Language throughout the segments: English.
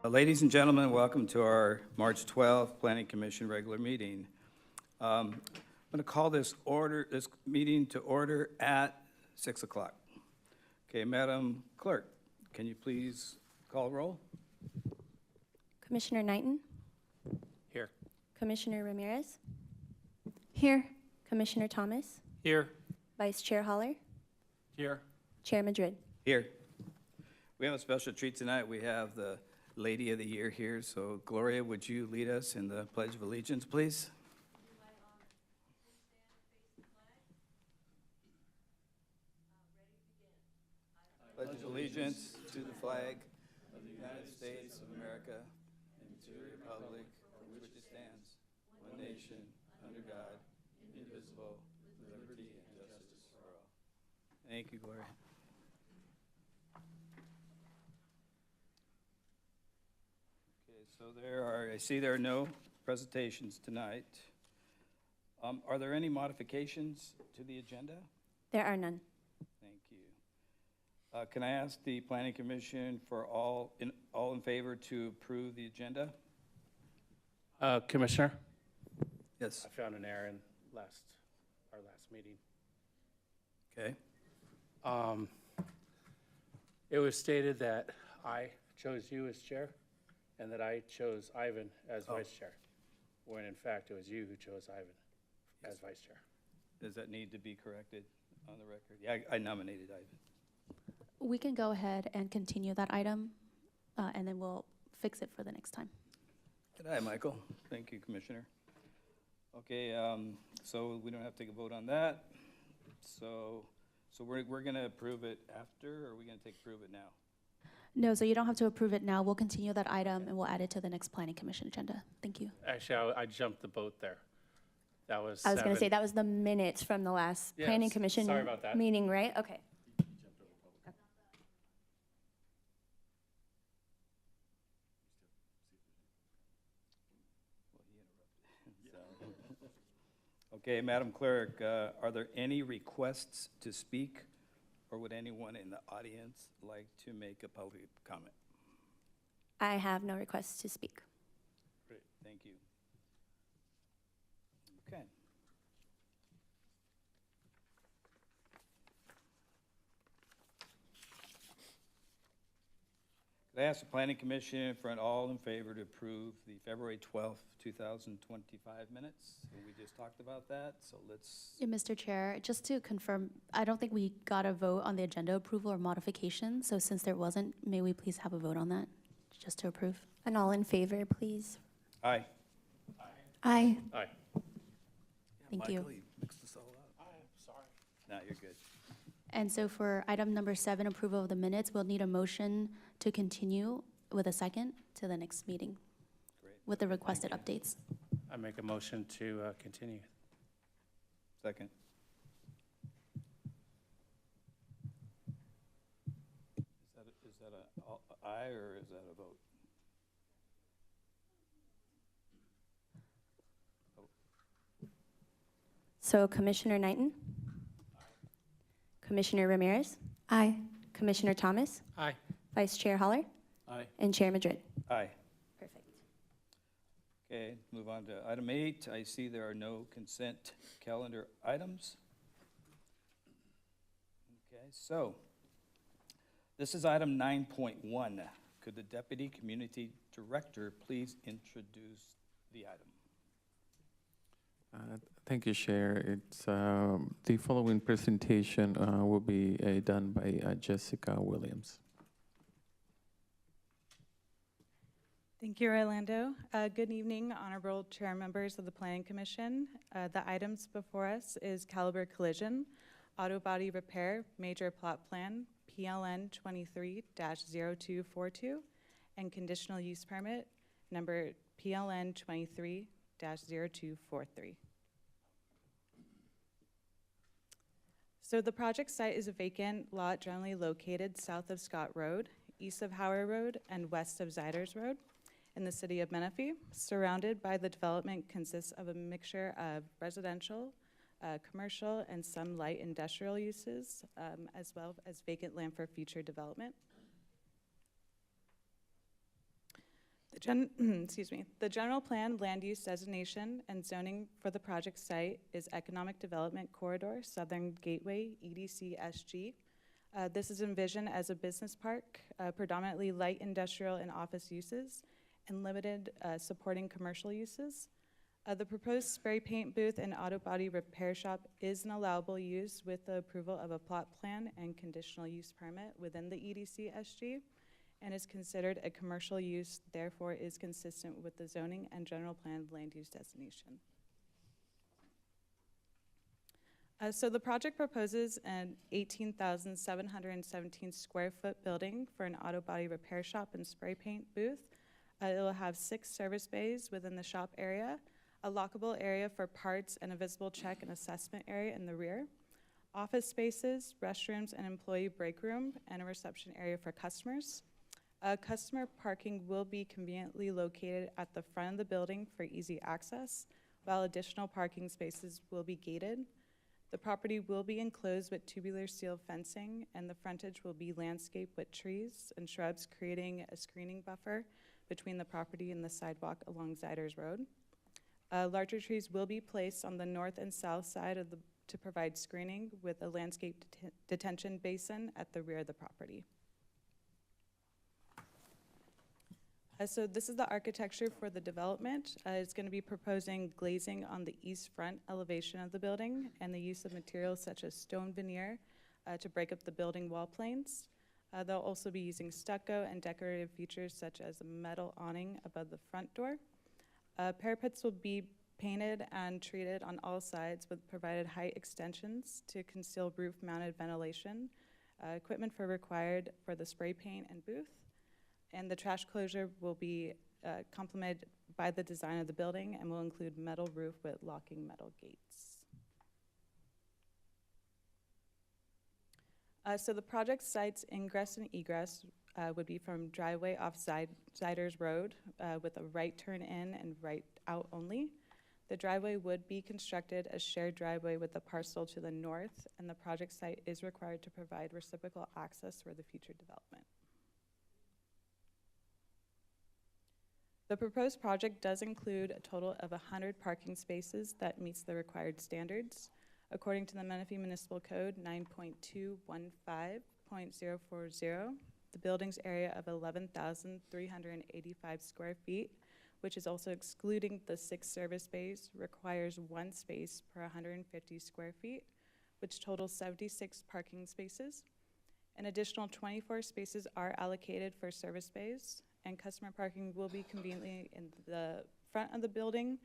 Ladies and gentlemen, welcome to our March 12th Planning Commission regular meeting. I'm going to call this meeting to order at 6 o'clock. Okay, Madam Clerk, can you please call roll? Commissioner Knighton? Here. Commissioner Ramirez? Here. Commissioner Thomas? Here. Vice Chair Holler? Here. Chair Madrid? Here. We have a special treat tonight. We have the Lady of the Year here. So, Gloria, would you lead us in the Pledge of Allegiance, please? Pledge allegiance to the flag of the United States of America and to the republic for which it stands, one nation, under God, indivisible, with liberty and justice for all. Thank you, Gloria. Okay, so I see there are no presentations tonight. Are there any modifications to the agenda? There are none. Thank you. Can I ask the Planning Commission for all in favor to approve the agenda? Commissioner, Yes. I found an error in our last meeting. Okay. It was stated that I chose you as chair and that I chose Ivan as vice chair, when in fact it was you who chose Ivan as vice chair. Does that need to be corrected on the record? Yeah, I nominated Ivan. We can go ahead and continue that item, and then we'll fix it for the next time. Good night, Michael. Thank you, Commissioner. Okay, so we don't have to take a vote on that. So we're going to approve it after, or are we going to approve it now? No, so you don't have to approve it now. We'll continue that item, and we'll add it to the next Planning Commission agenda. Thank you. Actually, I jumped the boat there. That was I was going to say that was the minutes from the last Yes, Planning Commission sorry about that. meeting, right? Okay. Okay, Madam Clerk, are there any requests to speak, or would anyone in the audience like to make a public comment? I have no requests to speak. Great, thank you. Okay. Could I ask the Planning Commission for an all in favor to approve the February 12th, 2025 minutes? We just talked about that, so let's... Yeah, Mr. Chair, just to confirm, I don't think we got a vote on the agenda approval or modification, so since there wasn't, may we please have a vote on that, just to approve? An all in favor, please. Aye. Aye. Aye. Thank you. Michael, you mixed us all up. Sorry. No, you're good. And so for item number 7, approval of the minutes, we'll need a motion to continue with a second to the next meeting Great. with the requested updates. I make a motion to continue. Second. Is that a aye or is that a vote? So Commissioner Knighton? Commissioner Ramirez? Aye. Commissioner Thomas? Aye. Vice Chair Holler? Aye. And Chair Madrid? Aye. Perfect. Okay, move on to item 8. I see there are no consent calendar items. Okay, so this is item 9.1. Could the Deputy Community Director please introduce the item? Thank you, Chair. It's the following presentation will be done by Jessica Williams. Thank you, Orlando. Good evening, honorable chair members of the Planning Commission. The items before us is Caliber Collision, Auto Body Repair, Major Plot Plan, PLN 23-0242, and Conditional Use Permit, number PLN 23-0243. So the project site is a vacant lot generally located south of Scott Road, east of Howard Road, and west of Ziders Road in the city of Menifee. Surrounded by the development consists of a mixture of residential, commercial, and some light industrial uses, as well as vacant land for future development. Excuse me. The general plan, land use designation, and zoning for the project site is Economic Development Corridor, Southern Gateway, EDC SG. This is envisioned as a business park, predominantly light industrial and office uses, and limited supporting commercial uses. The proposed spray paint booth and auto body repair shop is an allowable use with the approval of a plot plan and conditional use permit within the EDC SG, and is considered a commercial use, therefore is consistent with the zoning and general plan land use designation. So the project proposes an 18,717 square foot building for an auto body repair shop and spray paint booth. It will have 6 service bays within the shop area, a lockable area for parts, and a visible check and assessment area in the rear, office spaces, restrooms, and employee break room, and a reception area for customers. Customer parking will be conveniently located at the front of the building for easy access, while additional parking spaces will be gated. The property will be enclosed with tubular steel fencing, and the frontage will be landscaped with trees and shrubs, creating a screening buffer between the property and the sidewalk along Ziders Road. Larger trees will be placed on the north and south side of to provide screening, with a landscape detention basin at the rear of the property. So this is the architecture for the development. It's going to be proposing glazing on the east front elevation of the building, and the use of materials such as stone veneer to break up the building wall planes. They'll also be using stucco and decorative features such as a metal awning above the front door. Parapets will be painted and treated on all sides with provided height extensions to conceal roof-mounted ventilation. Equipment required for the spray paint and booth. And the trash closure will be complemented by the design of the building and will include metal roof with locking metal gates. So the project site's ingress and egress would be from driveway off Ziders Road with a right turn in and right out only. The driveway would be constructed as shared driveway with the parcel to the north, and the project site is required to provide reciprocal access for the future development. The proposed project does include a total of 100 parking spaces that meets the required standards. According to the Menifee Municipal Code 9.215.040, the building's area of 11,385 square feet, which is also excluding the 6 service bays, requires 1 space per 150 square feet, which totals 76 parking spaces. An additional 24 spaces are allocated for service bays, and customer parking will be conveniently in the front of the building,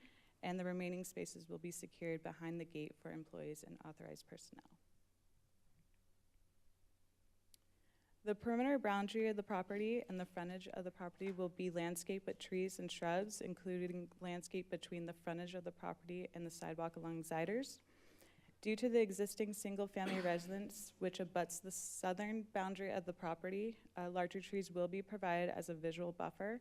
and the remaining spaces will be secured behind the gate for employees and authorized personnel. The perimeter boundary of the property and the frontage of the property will be landscaped with trees and shrubs, including landscape between the frontage of the property and the sidewalk along Ziders. Due to the existing single-family residence, which abuts the southern boundary of the property, larger trees will be provided as a visual buffer.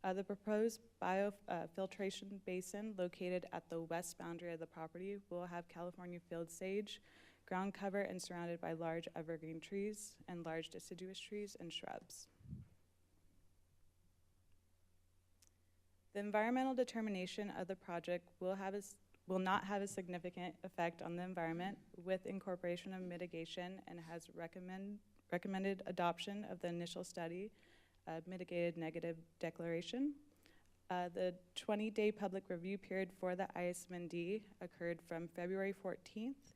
The proposed biofiltration basin located at the west boundary of the property will have California field sage, ground cover, and surrounded by large evergreen trees and large deciduous trees and shrubs. The environmental determination of the project will not have a significant effect on the environment with incorporation of mitigation, and has recommended adoption of the initial study, mitigated negative declaration. The 20-day public review period for the ISMND occurred from February 14th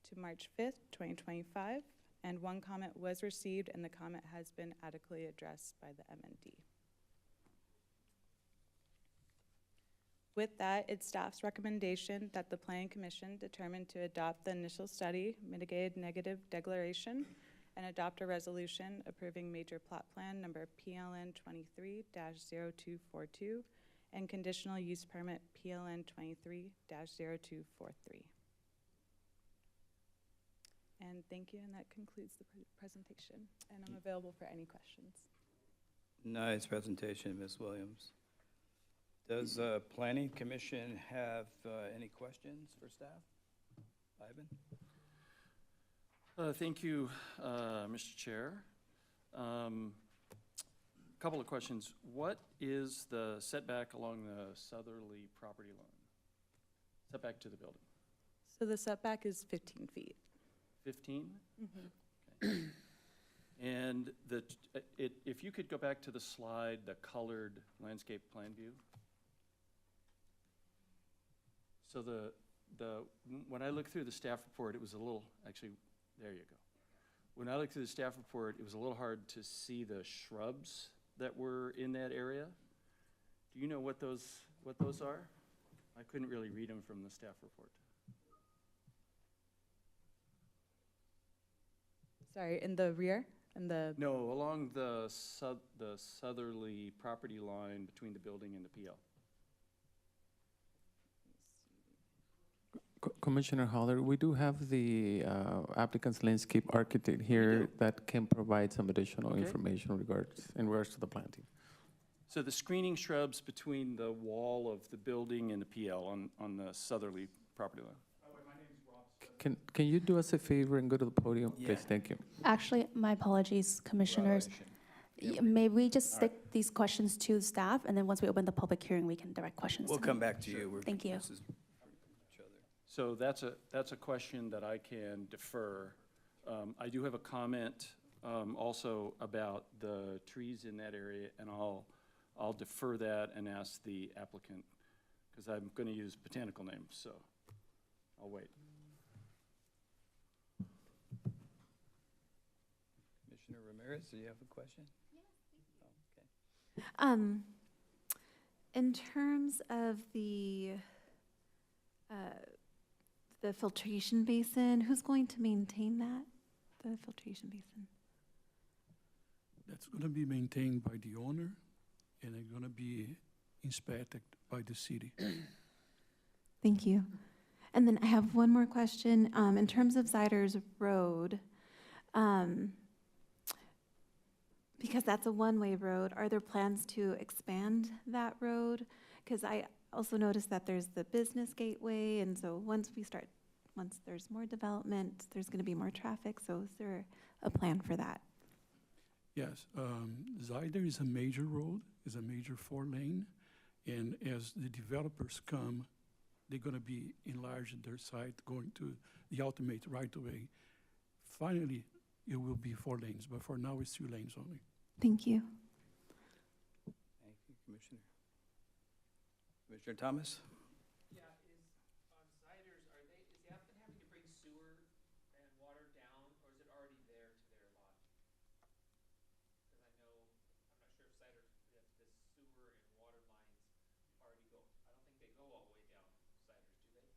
to March 5th, 2025, and 1 comment was received, and the comment has been adequately addressed by the MND. With that, it's staff's recommendation that the Planning Commission determine to adopt the initial study, mitigated negative declaration, and adopt a resolution approving major plot plan number PLN 23-0242 and conditional use permit PLN 23-0243. And thank you, and that concludes the presentation. And I'm available for any questions. Nice presentation, Ms. Williams. Does Planning Commission have any questions for staff? Ivan? Thank you, Mr. Chair. couple of questions. What is the setback along the southerly property line? Setback to the building? So the setback is 15 feet. 15? Okay. And if you could go back to the slide, the colored landscape plan view. So when I looked through the staff report, it was a little, actually, there you go. When I looked through the staff report, it was a little hard to see the shrubs that were in that area. Do you know what those are? I couldn't really read them from the staff report. Sorry, in the rear? No, along the southerly property line between the building and the PL. Commissioner Holler, we do have the applicant's landscape architect here that can provide some additional Okay. information in regards to the planting. So the screening shrubs between the wall of the building and the PL on the southerly property line. Can you do us a favor and go to the podium? Yeah. Please, thank you. Actually, my apologies, commissioners. May we just stick these questions to staff, and then once we open the public hearing, we can direct questions We'll to come them. back to you. We're- Thank you. this is each other. So that's a question that I can defer. I do have a comment also about the trees in that area, and I'll defer that and ask the applicant, because I'm going to use botanical names, so I'll wait. Commissioner Ramirez, do you have a question? In terms of the filtration basin, who's going to maintain that, the filtration basin? That's going to be maintained by the owner, and it's going to be inspected by the city. Thank you. And then I have one more question. In terms of Ziders Road, because that's a one-way road, are there plans to expand that road? Because I also noticed that there's the business gateway, and so once there's more development, there's going to be more traffic. So is there a plan for that? Yes, Zyder is a major road, is a major 4-lane, and as the developers come, they're going to be enlarging their site, going to the ultimate right-of-way. Finally, it will be 4 lanes, but for now, it's 2 lanes only. Thank you. Thank you, Commissioner. Commissioner Thomas? Yeah, is Ciders, is the applicant having to bring sewer and water down, or is it already there to their lot? Because I'm not sure if Ciders, the sewer and water lines already go, I don't think they go all the way down Ciders, do they?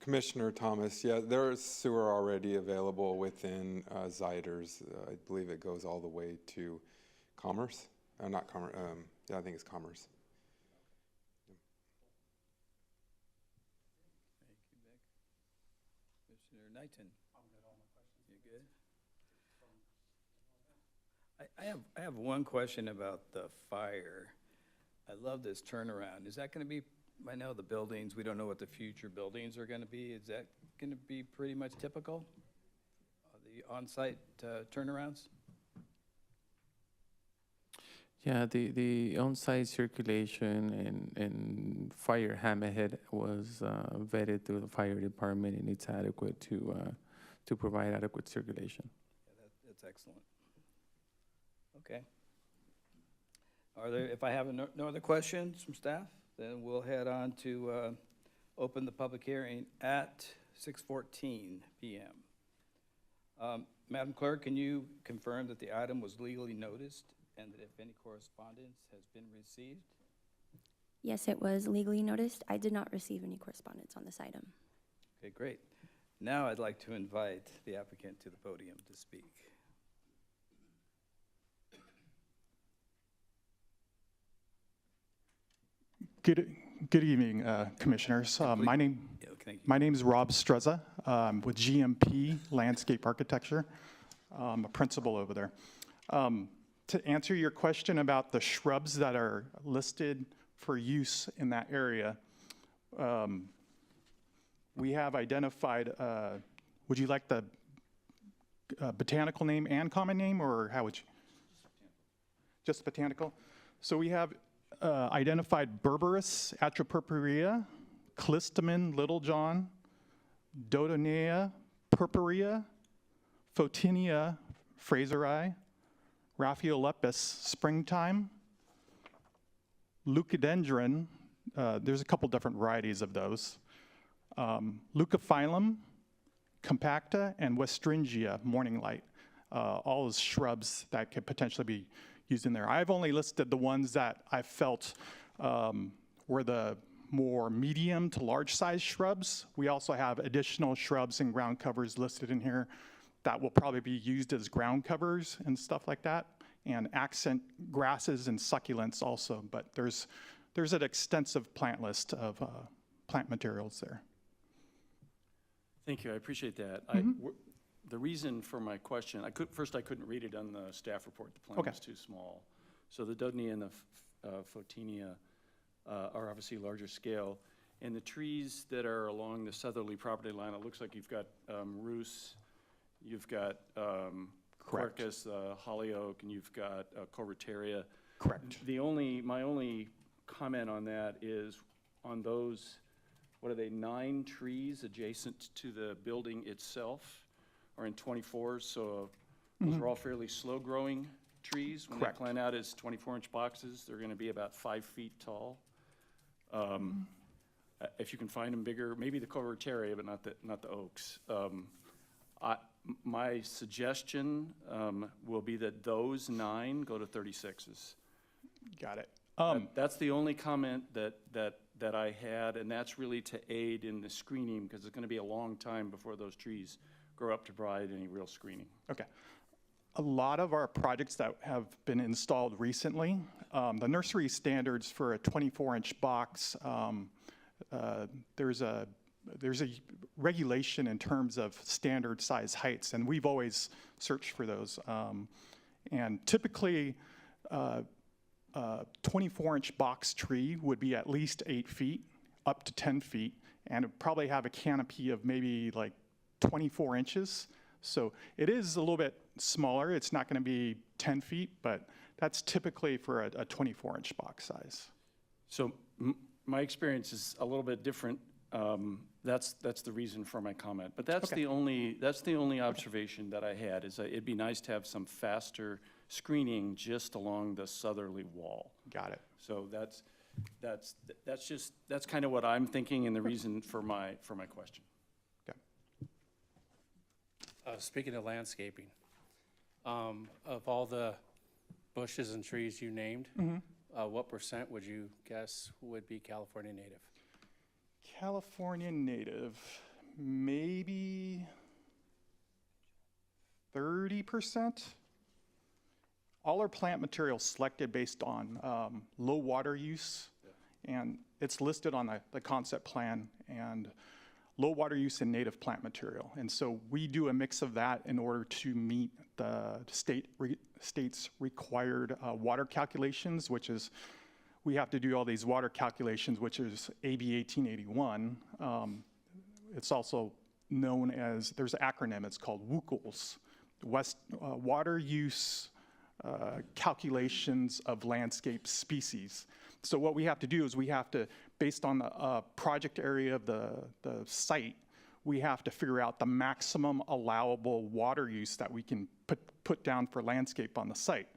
Commissioner Thomas, yeah, there is sewer already available within Ziders. I believe it goes all the way to Commerce. Not Commerce. Yeah, I think it's Commerce. Thank you, Vic. Commissioner Knighton? You good? I have one question about the fire. I love this turnaround. Is that going to be, I know the buildings, we don't know what the future buildings are going to be. Is that going to be pretty much typical? The on-site turnarounds? Yeah, the on-site circulation and fire hammerhead was vetted through the fire department, and it's adequate to provide adequate circulation. Yeah, that's excellent. Okay. Are there, if I have no other questions from staff, then we'll head on to open the public hearing at 6:14 p.m. Madam Clerk, can you confirm that the item was legally noticed and that if any correspondence has been received? Yes, it was legally noticed. I did not receive any correspondence on this item. Okay, great. Now I'd like to invite the applicant to the podium to speak. Good evening, Commissioners. My name is Rob Strezza with GMP Landscape Architecture. I'm a principal over there. To answer your question about the shrubs that are listed for use in that area, We have identified, would you like the botanical name and common name, or how would you? Just botanical? So we have identified Berberis atropurpurea, Clistamon littlejohn, Dodonea purpurea, Photinia fraseri, Raphiolepis springtime, Leucadendron, there's a couple different varieties of those, Leucophyllum compacta, and Westringia morning light, all as shrubs that could potentially be used in there. I've only listed the ones that I felt were the more medium to large size shrubs. We also have additional shrubs and ground covers listed in here that will probably be used as ground covers and stuff like that, and accent grasses and succulents also, but there's an extensive plant list of plant materials there. Thank you, I appreciate that. The reason for my question, I couldn't read it on the staff report. The plan was too small. So the Dodonea and the Photinia are obviously larger scale. And the trees that are along the southerly property line, it looks like you've got Rus, you've got Quercus, holly oak, and you've got Corytaria. Correct. My only comment on that is on those, what are they, 9 trees adjacent to the building itself are in 24s, so those are all fairly slow-growing trees. When Correct. they plant out as 24-inch boxes, they're going to be about 5 feet tall. If you can find them bigger, maybe the Corytaria, but not the oaks. My suggestion will be that those 9 go to 36s. Got it. That's the only comment that I had, and that's really to aid in the screening, because it's going to be a long time before those trees grow up to provide any real screening. Okay. A lot of our projects that have been installed recently, the nursery standards for a 24-inch box, there's a regulation in terms of standard size heights, and we've always searched for those. And typically, 24-inch box tree would be at least 8 feet, up to 10 feet, and it'd probably have a canopy of maybe like 24 inches. So it is a little bit smaller. It's not going to be 10 feet, but that's typically for a 24-inch box size. So my experience is a little bit different. That's the reason for my comment. But that's the only observation that I had, is that it'd be nice to have some faster screening just along the southerly wall. Got it. So that's kind of what I'm thinking, and the reason for my question. Speaking of landscaping, of all the bushes and trees you named, what % would you guess would be California native? California native, maybe 30%. All our plant material selected based on low water use, and it's listed on the concept plan, and low water use and native plant material. And so we do a mix of that in order to meet the state's required water calculations, which is, we have to do all these water calculations, which is AB 1881. It's also known as, there's an acronym, it's called WUCLs, Water Use Calculations of Landscape Species. So what we have to do is we have to, based on the project area of the site, we have to figure out the maximum allowable water use that we can put down for landscape on the site.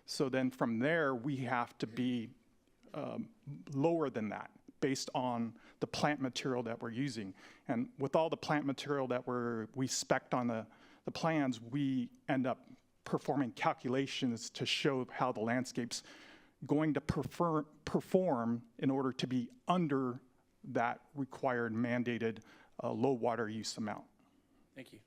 So then from there, we have to be lower than that based on the plant material that we're using. And with all the plant material that we spec'd on the plans, we end up performing calculations to show how the landscape's going to perform in order to be under that required mandated low water use amount. Thank you.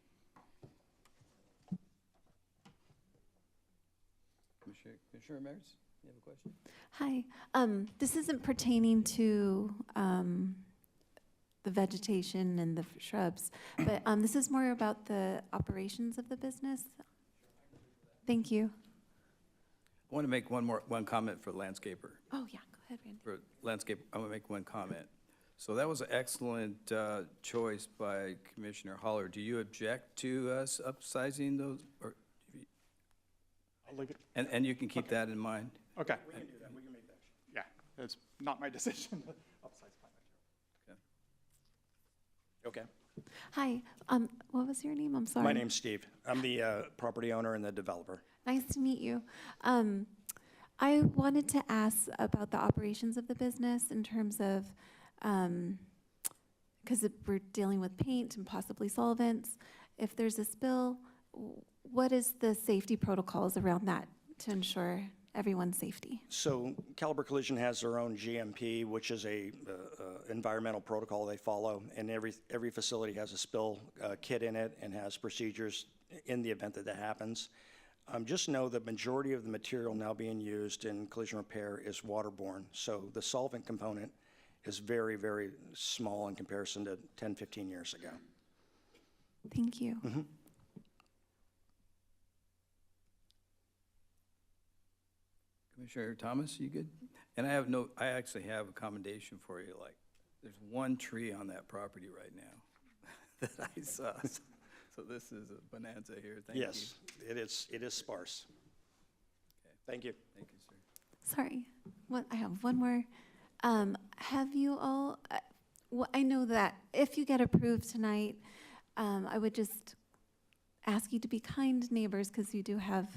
Commissioner Ramirez, you have a question? Hi. This isn't pertaining to the vegetation and the shrubs, but this is more about the operations of the business. Thank you. I want to make one comment for the landscaper. Oh, yeah, go ahead, Randy. For landscape, I want to make one comment. So that was an excellent choice by Commissioner Holler. Do you object to us upsizing those? Or, I'll leave it. and you can keep that in mind. Okay. We can do that. We can make that. Yeah, it's not my decision to upsize climate. Okay. Hi, what was your name? I'm sorry. My name's Steve. I'm the property owner and the developer. Nice to meet you. I wanted to ask about the operations of the business in terms of, because we're dealing with paint and possibly solvents. If there's a spill, what is the safety protocols around that to ensure everyone's safety? So Caliber Collision has their own GMP, which is a environmental protocol they follow, and every facility has a spill kit in it and has procedures in the event that that happens. Just know the majority of the material now being used in collision repair is waterborne, so the solvent component is very, very small in comparison to 10, 15 years ago. Thank you. Mm-hmm. Commissioner Thomas, you good? And I actually have a commendation for you. Like, there's one tree on that property right now that I saw. So this is a bonanza here. Thank you. Yes, it is sparse. Okay. Thank you. Thank you, sir. Sorry, I have one more. Have you all, I know that if you get approved tonight, I would just ask you to be kind neighbors because you do have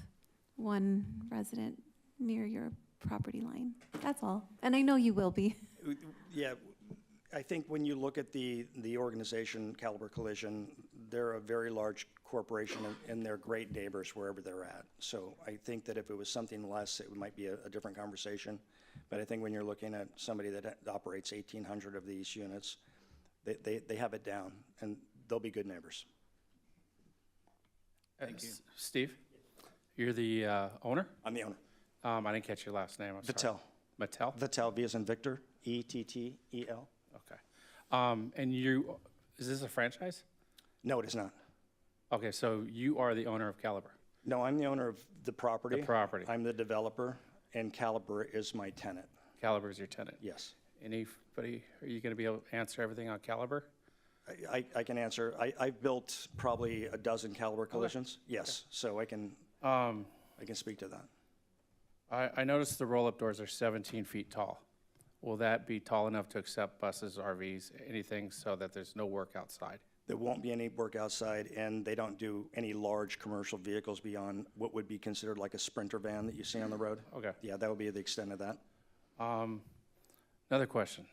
one resident near your property line. That's all. And I know you will be. Yeah, I think when you look at the organization, Caliber Collision, they're a very large corporation and they're great neighbors wherever they're at. So I think that if it was something less, it might be a different conversation. But I think when you're looking at somebody that operates 1,800 of these units, they have it down and they'll be good neighbors. Thank you. Steve, you're the owner? I'm the owner. I didn't catch your last name. I'm Vittel. sorry. Mattel? Vittel, V as in Victor, E-T-T-E-L. Okay. And is this a franchise? No, it is not. Okay, so you are the owner of Caliber? No, I'm the owner of the property. The property. I'm the developer, and Caliber is my tenant. Caliber is your tenant? Yes. Anybody, are you going to be able to answer everything on Caliber? I can answer. I've built probably a dozen Caliber collisions. Yes, so I can speak to that. I noticed the roll-up doors are 17 feet tall. Will that be tall enough to accept buses, RVs, anything, so that there's no work outside? There won't be any work outside, and they don't do any large commercial vehicles beyond what would be considered like a Sprinter van that you see on the road. Okay. Yeah, that would be the extent of that. Another question.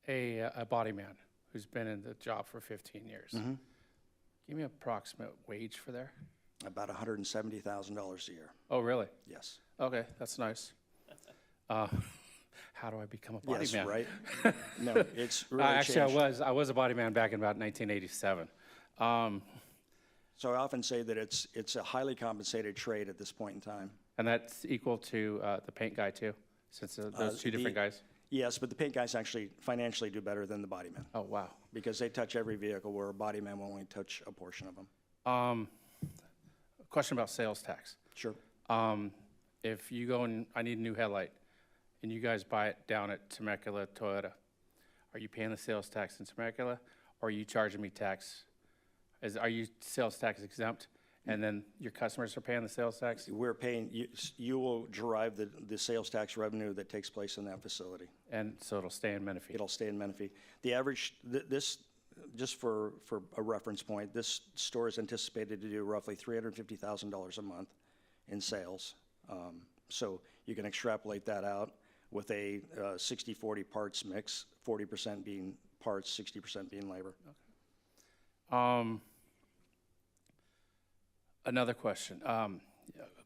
A body man who's been in the job for 15 years. Mm-hmm. Give me an approximate wage for there. About $170,000 a year. Oh, really? Yes. Okay, that's nice. How do I become a body Yes, man? right. No, it's really Actually, changed. I was a body man back in about 1987. So I often say that it's a highly compensated trade at this point in time. And that's equal to the paint guy too, since those two different guys? Yes, but the paint guys actually financially do better than the body men Oh, wow. because they touch every vehicle where a body man will only touch a portion of them. Question about sales tax. Sure. If you go and I need a new headlight, and you guys buy it down at Temecula Toyota, are you paying the sales tax in Temecula, or are you charging me tax? Are you sales tax exempt, and then your customers are paying the sales tax? We're paying, you will derive the sales tax revenue that takes place in that facility. And so it'll stay in Menifee? It'll stay in Menifee. The average, just for a reference point, this store is anticipated to do roughly $350,000 a month in sales. So you can extrapolate that out with a 60-40 parts mix, 40% being parts, 60% being labor. Okay. Another question.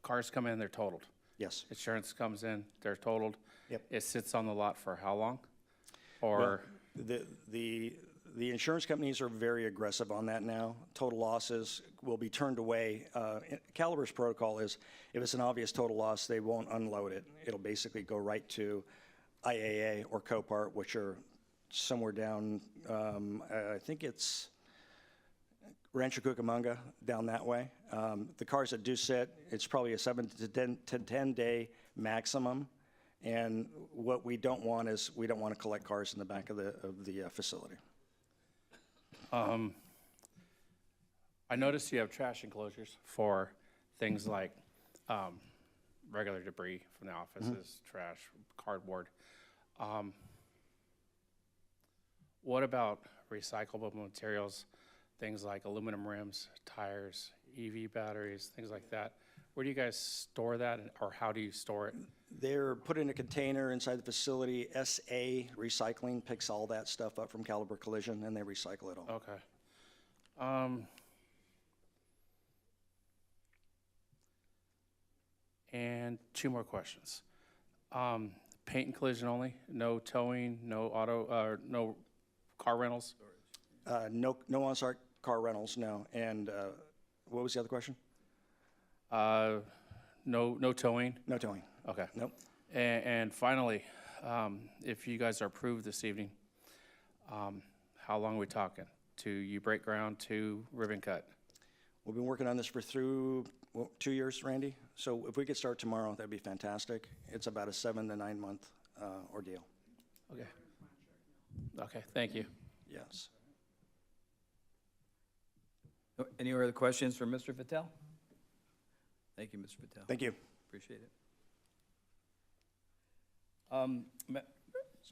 Cars come in, they're totaled. Yes. Insurance comes in, they're totaled. Yep. It sits on the lot for how long? Or well, the insurance companies are very aggressive on that now. Total losses will be turned away. Caliber's protocol is if it's an obvious total loss, they won't unload it. It'll basically go right to IAA or Copart, which are somewhere down, I think it's Rancho Cucamonga, down that way. The cars that do sit, it's probably a 7 to 10 day maximum, And what we don't want is, we don't want to collect cars in the back of the facility. I noticed you have trash enclosures for things like regular debris from the offices, trash, cardboard. What about recyclable materials, things like aluminum rims, tires, EV batteries, things like that? Where do you guys store that, or how do you store it? They're put in a container inside the facility. SA Recycling picks all that stuff up from Caliber Collision, and they recycle it all. Okay. And two more questions. Paint and collision only, no towing, no auto, no car rentals? No on-site car rentals, no. And what was the other question? No towing? No towing. Okay. Nope. And finally, if you guys are approved this evening, how long are we talking? To you break ground to ribbon cut? We've been working on this for 2 years, Randy. So if we could start tomorrow, that'd be fantastic. It's about a 7 to 9 month ordeal. Okay. Okay, thank you. Yes. Any other questions for Mr. Vitale? Thank you, Mr. Vitale. Thank you. Appreciate it. Madam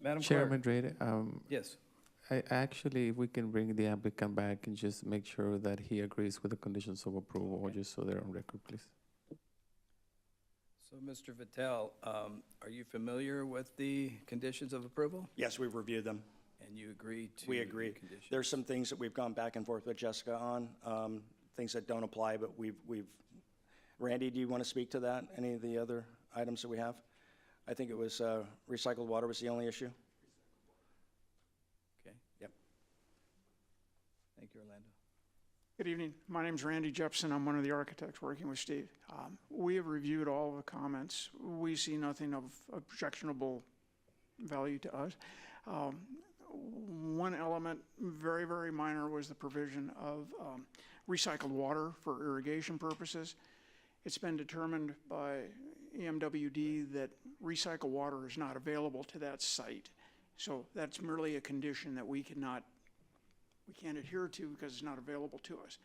Clerk. Chairman Drade, Yes. actually, we can bring the applicant back and just make sure that he agrees with the conditions of approval, just so they're on record, please. So, Mr. Vitale, are you familiar with the conditions of approval? Yes, we've reviewed them. And you agree to We the agree. conditions? There's some things that we've gone back and forth with Jessica on, things that don't apply, but we've, Randy, do you want to speak to that? Any of the other items that we have? I think it was recycled water was the only issue. Okay. Yep. Thank you, Orlando. Good evening. My name's Randy Jepson. I'm one of the architects working with Steve. We have reviewed all of the comments. We see nothing of objectionable value to us. One element, very, very minor, was the provision of recycled water for irrigation purposes. It's been determined by EMWD that recycled water is not available to that site. So that's merely a condition that we can't adhere to because it's not available to us.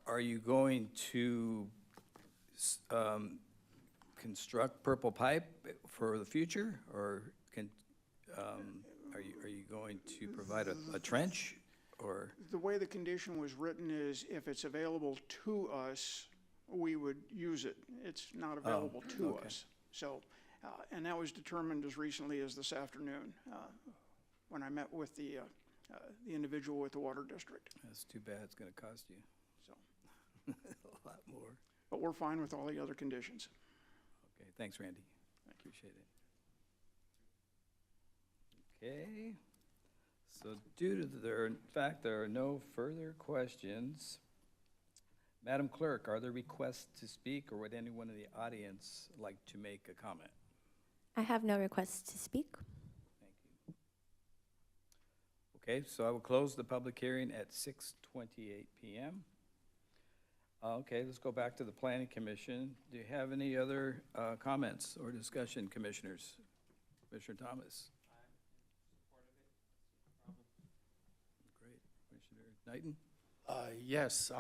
Are you going to construct purple pipe for the future, or are you going to provide a trench, or? The way the condition was written is if it's available to us, we would use it. It's not available to okay. us. So, and that was determined as recently as this afternoon when I met with the individual with the water district. That's too bad. It's going to cost you. So, a lot more. but we're fine with all the other conditions. Okay, thanks, Randy. I appreciate it. Okay. So due to in fact, there are no further questions. Madam Clerk, are there requests to speak, or would anyone in the audience like to make a comment? I have no requests to speak. Thank you. Okay, so I will close the public hearing at 6:28 p.m. Okay, let's go back to the Planning Commission. Do you have any other comments or discussion, commissioners? Commissioner Thomas? Great. Commissioner Knighton? Yes,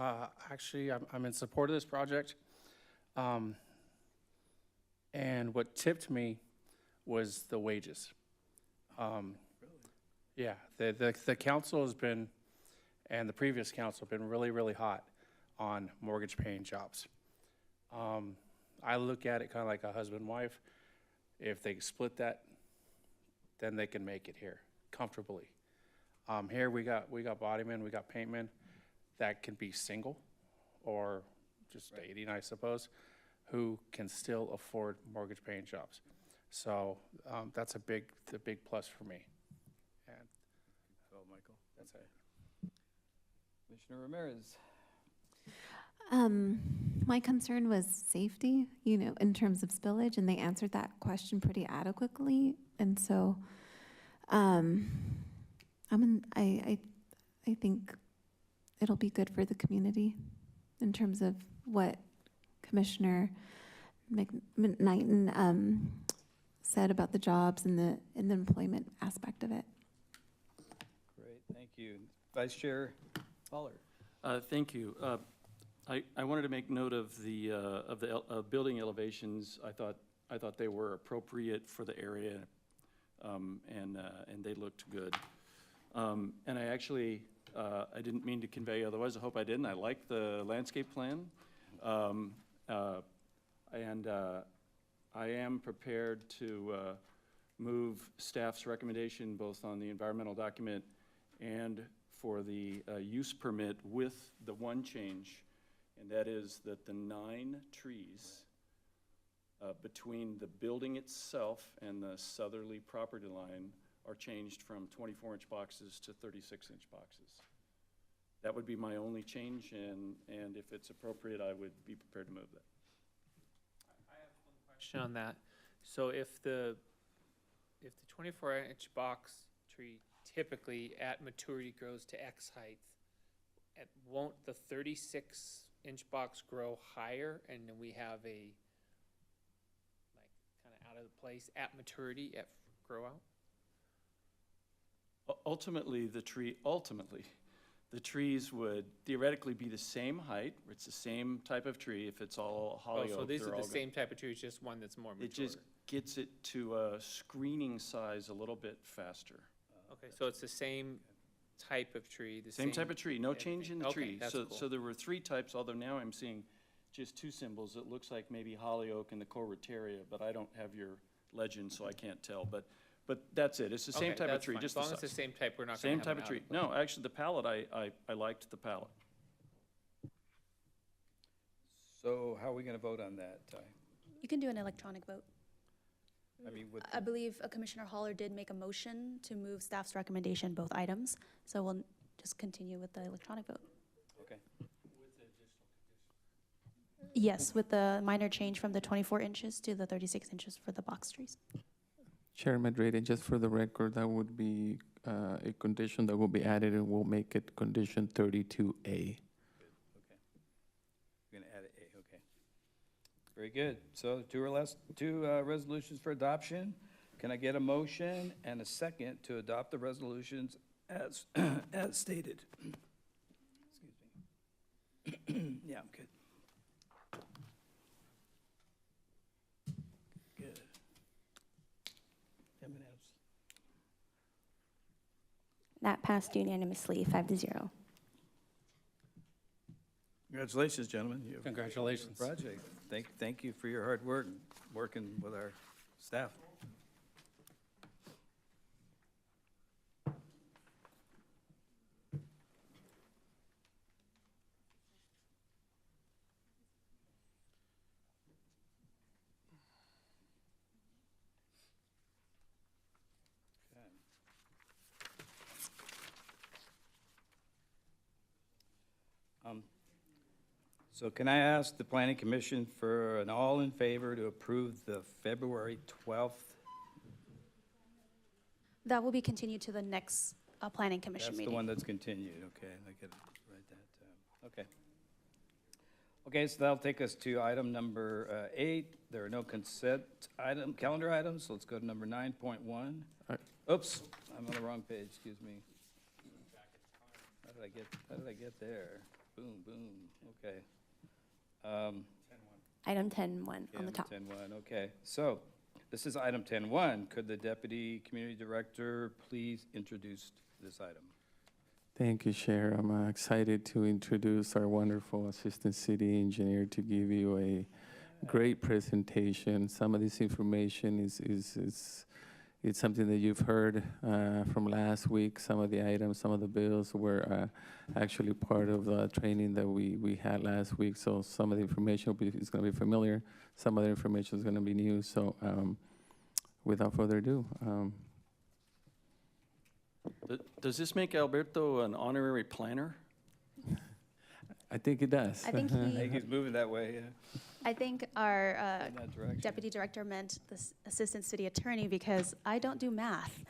actually, I'm in support of this project. And what tipped me was the wages. Yeah, the council has been, and the previous council have been really, really hot on mortgage paying jobs. I look at it kind of like a husband and wife. If they split that, then they can make it here comfortably. Here we got bodymen, we got paintmen that can be single or just dating, I suppose, who can still afford mortgage paying jobs. So that's the big plus for me. And Oh, Michael. That's it. Commissioner Ramirez? My concern was safety, in terms of spillage, and they answered that question pretty adequately. And so, I think it'll be good for the community in terms of what Commissioner Knighton said about the jobs and the employment aspect of it. Great, thank you. Vice Chair Pollard. Thank you. I wanted to make note of the building elevations. I thought they were appropriate for the area, and they looked good. And I actually, I didn't mean to convey otherwise. I hope I didn't. I like the landscape plan. And I am prepared to move staff's recommendation both on the environmental document and for the use permit with the one change, and that is that the 9 trees between the building itself and the southerly property line are changed from 24-inch boxes to 36-inch boxes. That would be my only change, and if it's appropriate, I would be prepared to move that. I have one question on that. So if the 24-inch box tree typically at maturity grows to X height, won't the 36-inch box grow higher, and then we have a kind of out of the place at maturity at grow out? Ultimately, the trees would theoretically be the same height. It's the same type of tree. If it's all holly oak, So these they're are all the same type of trees, just one that's more mature? It just gets it to a screening size a little bit faster. Okay, so it's the same type of tree, the Same type of tree, no change in the Okay, tree. that's So cool. there were 3 types, although now I'm seeing just 2 symbols. It looks like maybe holly oak and the Corviteria, but I don't have your legend, so I can't tell. But that's it. It's the same Okay, type of that's tree, fine. just As the long as size. it's the same type, we're not gonna Same have type an of tree. out of No, actually, the palette, I liked the palette. So how are we going to vote on that, Ty? You can do an electronic vote. I mean, with, I believe Commissioner Holler did make a motion to move staff's recommendation, both items, so we'll just continue with the electronic vote. okay. Yes, with the minor change from the 24 inches to the 36 inches for the box trees. Chair Madrid, and just for the record, that would be a condition that will be added, and we'll make it condition 32A. Okay. We're going to add an A, okay. Very good. So 2 resolutions for adoption. Can I get a motion and a second to adopt the resolutions as, as stated? Excuse me. Yeah, I'm good. Good. M&Ms. That passed unanimously, 5-0. Congratulations, gentlemen. You have a Congratulations. project. Thank you for your hard work working with our staff. So can I ask the planning commission for an all in favor to approve the February 12th? That will be continued to the next planning commission That's meeting. the one that's continued, okay, I get it, write that down, okay. Okay, so that'll take us to item number 8. There are no calendar items, so let's go to number 9.1. Oops, I'm on the wrong page, excuse me. How did I get there? Boom, boom, okay. Item 10-1 Yeah, on the top. 10-1, okay. So, this is item 10-1. Could the Deputy Community Director please introduce this item? Thank you, Chair. I'm excited to introduce our wonderful Assistant City Engineer to give you a great presentation. Some of this information it's something that you've heard from last week. Some of the items, some of the bills were actually part of the training that we had last week. So some of the information is going to be familiar. Some other information is going to be new. So without further ado. Does this make Alberto an honorary planner? I think it does. I think I think he's moving that way, yeah. I think our In that direction. deputy director meant the assistant city attorney because I don't do math.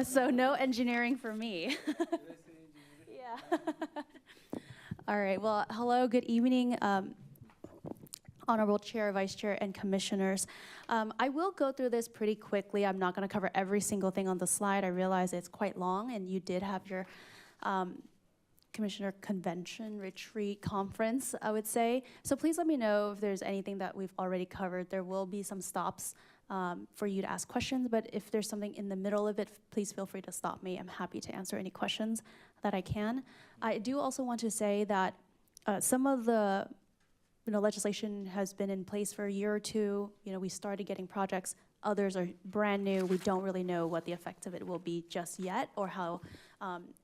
So no engineering for me. Yeah. All right, well, hello, good evening. Honorable Chair, Vice Chair, and Commissioners. I will go through this pretty quickly. I'm not going to cover every single thing on the slide. I realize it's quite long, and you did have your Commissioner Convention Retreat Conference, I would say. So please let me know if there's anything that we've already covered. There will be some stops for you to ask questions, but if there's something in the middle of it, please feel free to stop me. I'm happy to answer any questions that I can. I do also want to say that some of the legislation has been in place for a year or two. We started getting projects. Others are brand new. We don't really know what the effect of it will be just yet, or how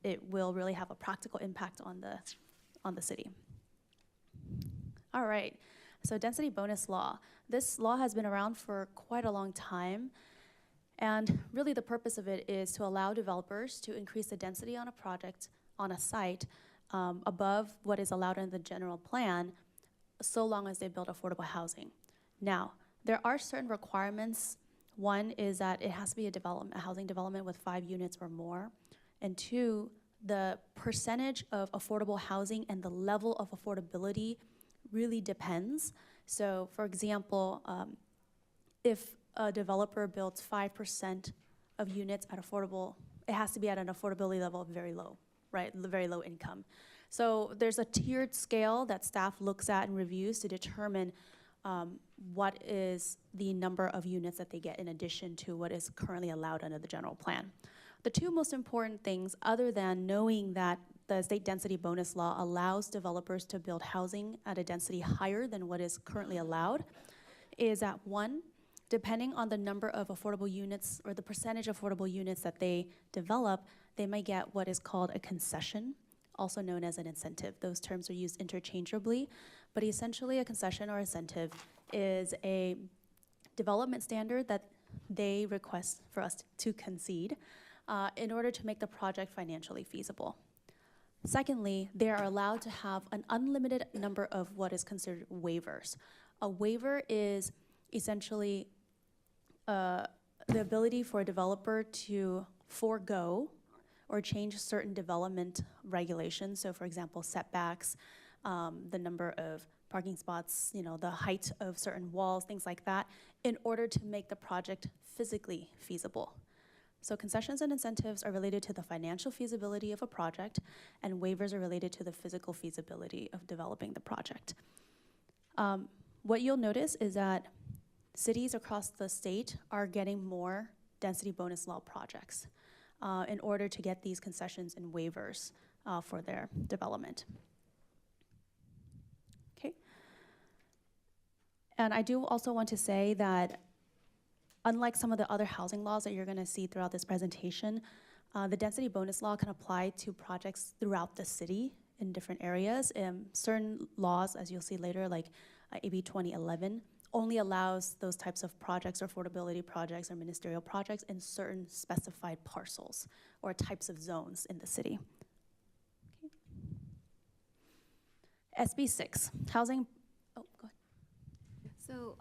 it will really have a practical impact on the city. All right, so density bonus law. This law has been around for quite a long time, and really the purpose of it is to allow developers to increase the density on a project, on a site, above what is allowed in the general plan, so long as they build affordable housing. Now, there are certain requirements. One is that it has to be a housing development with 5 units or more. And 2, the percentage of affordable housing and the level of affordability really depends. So for example, if a developer builds 5% of units at affordable, it has to be at an affordability level of very low, right? Very low income. So there's a tiered scale that staff looks at and reviews to determine what is the number of units that they get in addition to what is currently allowed under the general plan. The 2 most important things, other than knowing that the state density bonus law allows developers to build housing at a density higher than what is currently allowed, is that 1, depending on the number of affordable units or the percentage of affordable units that they develop, they may get what is called a concession, also known as an incentive. Those terms are used interchangeably, but essentially a concession or incentive is a development standard that they request for us to concede in order to make the project financially feasible. Secondly, they are allowed to have an unlimited number of what is considered waivers. A waiver is essentially the ability for a developer to forego or change certain development regulations. So for example, setbacks, the number of parking spots, the height of certain walls, things like that, in order to make the project physically feasible. So concessions and incentives are related to the financial feasibility of a project, and waivers are related to the physical feasibility of developing the project. What you'll notice is that cities across the state are getting more density bonus law projects in order to get these concessions and waivers for their development. Okay. And I do also want to say that unlike some of the other housing laws that you're going to see throughout this presentation, the density bonus law can apply to projects throughout the city in different areas. Certain laws, as you'll see later, like AB 2011, only allows those types of projects or affordability projects or ministerial projects in certain specified parcels or types of zones in the city. Okay. SB 6, housing, oh, go ahead. So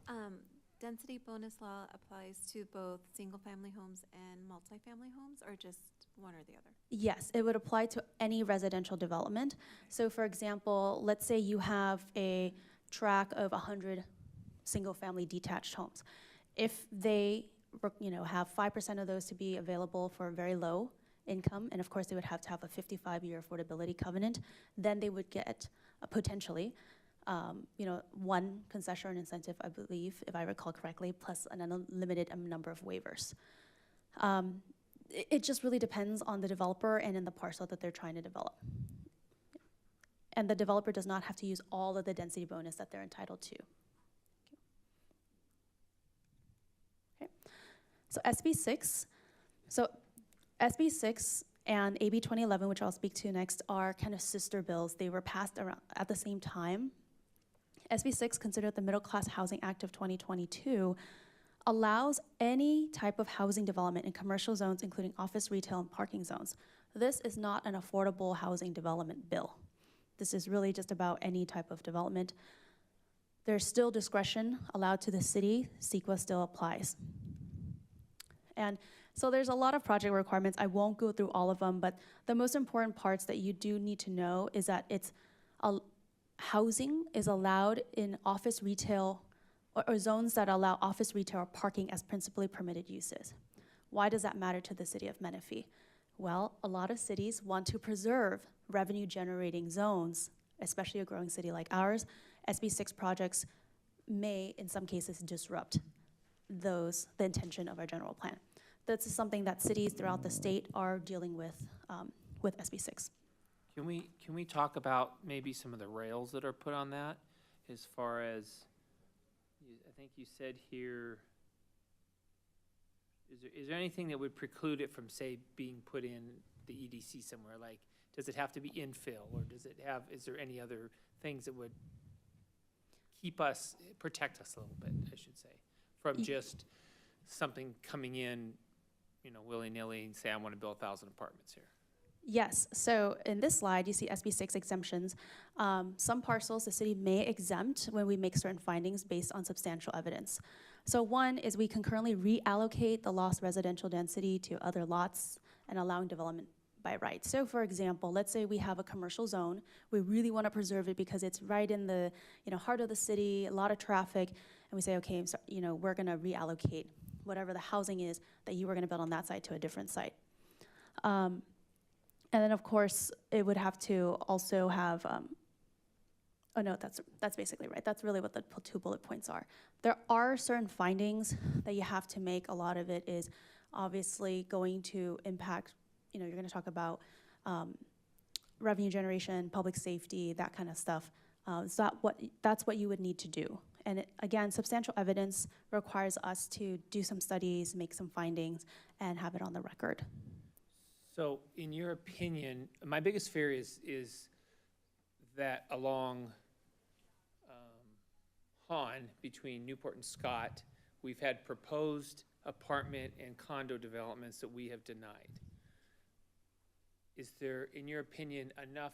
density bonus law applies to both single-family homes and multifamily homes, or just one or the other? Yes, it would apply to any residential development. So for example, let's say you have a tract of 100 single-family detached homes. If they have 5% of those to be available for very low income, and of course they would have to have a 55-year affordability covenant, then they would get potentially 1 concession or incentive, I believe, if I recall correctly, plus an unlimited number of waivers. It just really depends on the developer and in the parcel that they're trying to develop. And the developer does not have to use all of the density bonus that they're entitled to. Okay. So SB 6. So SB 6 and AB 2011, which I'll speak to next, are kind of sister bills. They were passed around at the same time. SB 6, considered the Middle Class Housing Act of 2022, allows any type of housing development in commercial zones, including office, retail, and parking zones. This is not an affordable housing development bill. This is really just about any type of development. There's still discretion allowed to the city. CEQA still applies. And so there's a lot of project requirements. I won't go through all of them, but the most important parts that you do need to know is that it's housing is allowed in office retail or zones that allow office retail or parking as principally permitted uses. Why does that matter to the city of Menifee? Well, a lot of cities want to preserve revenue generating zones, especially a growing city like ours. SB6 projects may, in some cases, disrupt the intention of our general plan. This is something that cities throughout the state are dealing with SB6. Can we talk about maybe some of the rails that are put on that, as far as, I think you said here, is there anything that would preclude it from, say, being put in the EDC somewhere? Like, does it have to be infill, or is there any other things that would protect us a little bit, I should say, from just something coming in, willy-nilly and say, I want to build 1,000 apartments here? Yes, so in this slide, you see SB6 exemptions. Some parcels the city may exempt when we make certain findings based on substantial evidence. So one is we can currently reallocate the lost residential density to other lots and allowing development by right. So for example, let's say we have a commercial zone. We really want to preserve it because it's right in the heart of the city, a lot of traffic, and we say, okay, so, we're going to reallocate whatever the housing is that you were going to build on that site to a different site. And then, of course, it would have to also have, oh no, that's basically right. That's really what the 2 bullet points are. There are certain findings that you have to make. A lot of it is obviously going to impact, you're going to talk about revenue generation, public safety, that kind of stuff. That's what you would need to do. And again, substantial evidence requires us to do some studies, make some findings, and have it on the record. So, in your opinion, my biggest fear is that along Hahn, between Newport and Scott, we've had proposed apartment and condo developments that we have denied. Is there, in your opinion, enough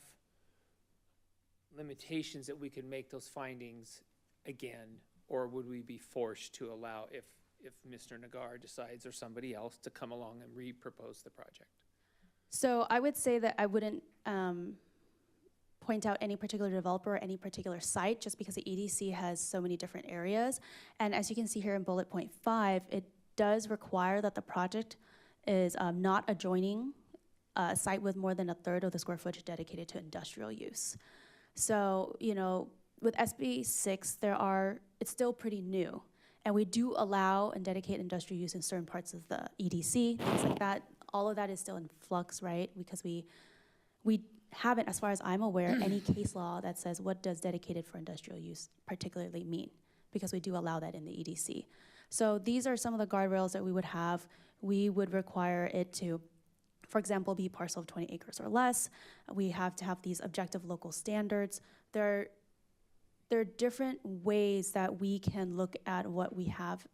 limitations that we could make those findings again, or would we be forced to allow, if Mr. Nagar decides or somebody else, to come along and re-propose the project? So I would say that I wouldn't point out any particular developer or any particular site, just because the EDC has so many different areas. And as you can see here in bullet point 5, it does require that the project is not adjoining a site with more than 1/3 of the square footage dedicated to industrial use. So, with SB6, it's still pretty new. And we do allow and dedicate industrial use in certain parts of the EDC, things like that. All of that is still in flux, right? Because we haven't, as far as I'm aware, any case law that says what does dedicated for industrial use particularly mean, because we do allow that in the EDC. So these are some of the guardrails that we would have. We would require it to, for example, be a parcel of 20 acres or less. We have to have these objective local standards. There are different ways that we can look at what we have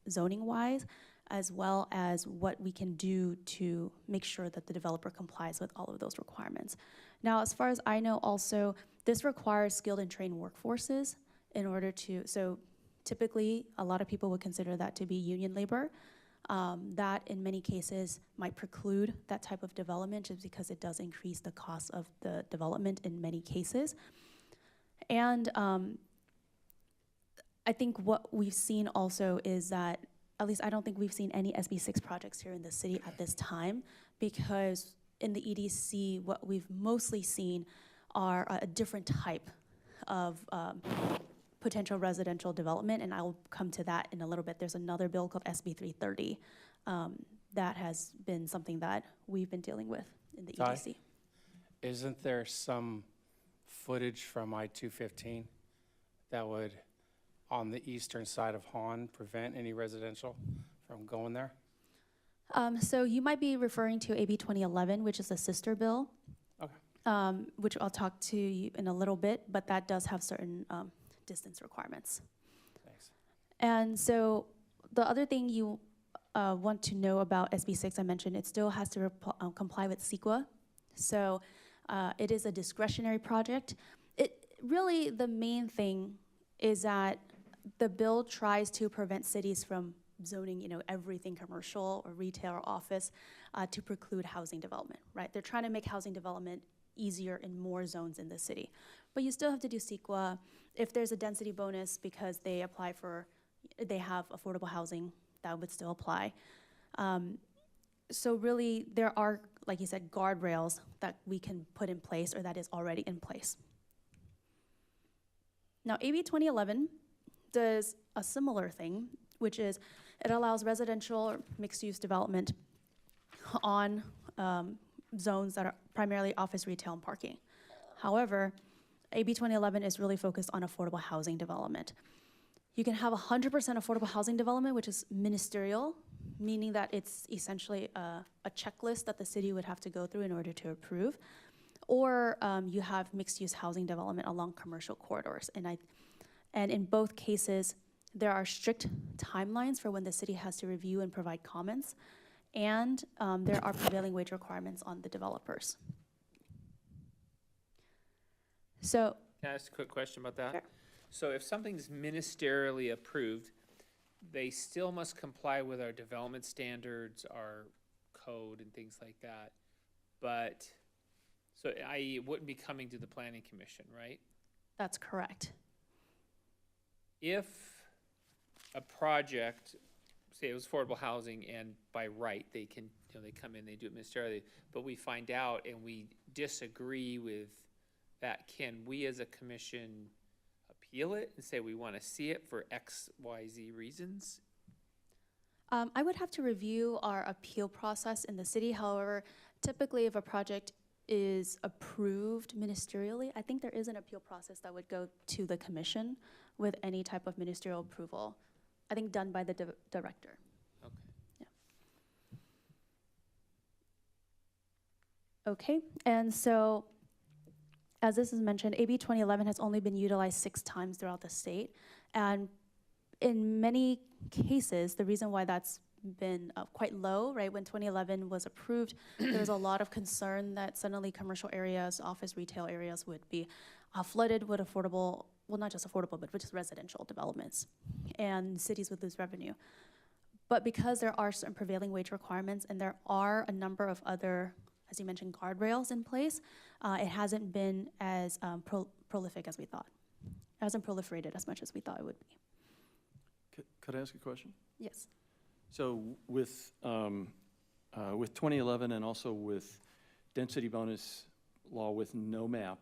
zoning-wise, as well as what we can do to make sure that the developer complies with all of those requirements. Now, as far as I know also, this requires skilled and trained workforces in order to, so typically a lot of people would consider that to be union labor. That in many cases might preclude that type of development just because it does increase the cost of the development in many cases. And I think what we've seen also is that, at least I don't think we've seen any SB6 projects here in the city at this time, because in the EDC, what we've mostly seen are a different type of potential residential development, and I'll come to that in a little bit. There's another bill called SB 330 that has been something that we've been dealing with in the EDC. Isn't there some footage from I-215 that would, on the eastern side of Hahn, prevent any residential from going there? So you might be referring to AB 2011, which is a sister bill, Okay. Which I'll talk to you in a little bit, but that does have certain distance requirements. Thanks. And so the other thing you want to know about SB6, I mentioned, it still has to comply with CEQA. So it is a discretionary project. Really, the main thing is that the bill tries to prevent cities from zoning, everything commercial or retail or office to preclude housing development, right? They're trying to make housing development easier in more zones in the city. But you still have to do CEQA. If there's a density bonus because they have affordable housing, that would still apply. So really, there are, like you said, guardrails that we can put in place or that is already in place. Now, AB 2011 does a similar thing, which is it allows residential or mixed-use development on zones that are primarily office, retail, and parking. However, AB 2011 is really focused on affordable housing development. You can have 100% affordable housing development, which is ministerial, meaning that it's essentially a checklist that the city would have to go through in order to approve. Or you have mixed-use housing development along commercial corridors. And in both cases, there are strict timelines for when the city has to review and provide comments. And there are prevailing wage requirements on the developers. So, Can I ask a quick question about that? Sure. So if something's ministerially approved, they still must comply with our development standards, our code and things like that. But, so i.e. it wouldn't be coming to the planning commission, right? that's correct. If a project, say it was affordable housing and by right, they can, they come in, they do it ministerially, but we find out and we disagree with that, can we as a commission appeal it and say we want to see it for X, Y, Z reasons? I would have to review our appeal process in the city. However, typically if a project is approved ministerially, I think there is an appeal process that would go to the commission with any type of ministerial approval. I think done by the director. Okay. Yeah. Okay, and so as this is mentioned, AB 2011 has only been utilized 6 times throughout the state. And in many cases, the reason why that's been quite low, right? When 2011 was approved, there was a lot of concern that suddenly commercial areas, office retail areas would be flooded with affordable, well, not just affordable, but just residential developments, and cities would lose revenue. But because there are certain prevailing wage requirements and there are a number of other, as you mentioned, guardrails in place, it hasn't been as prolific as we thought. It hasn't proliferated as much as we thought it would be. Could I ask a question? Yes. So with 2011 and also with density bonus law with no map,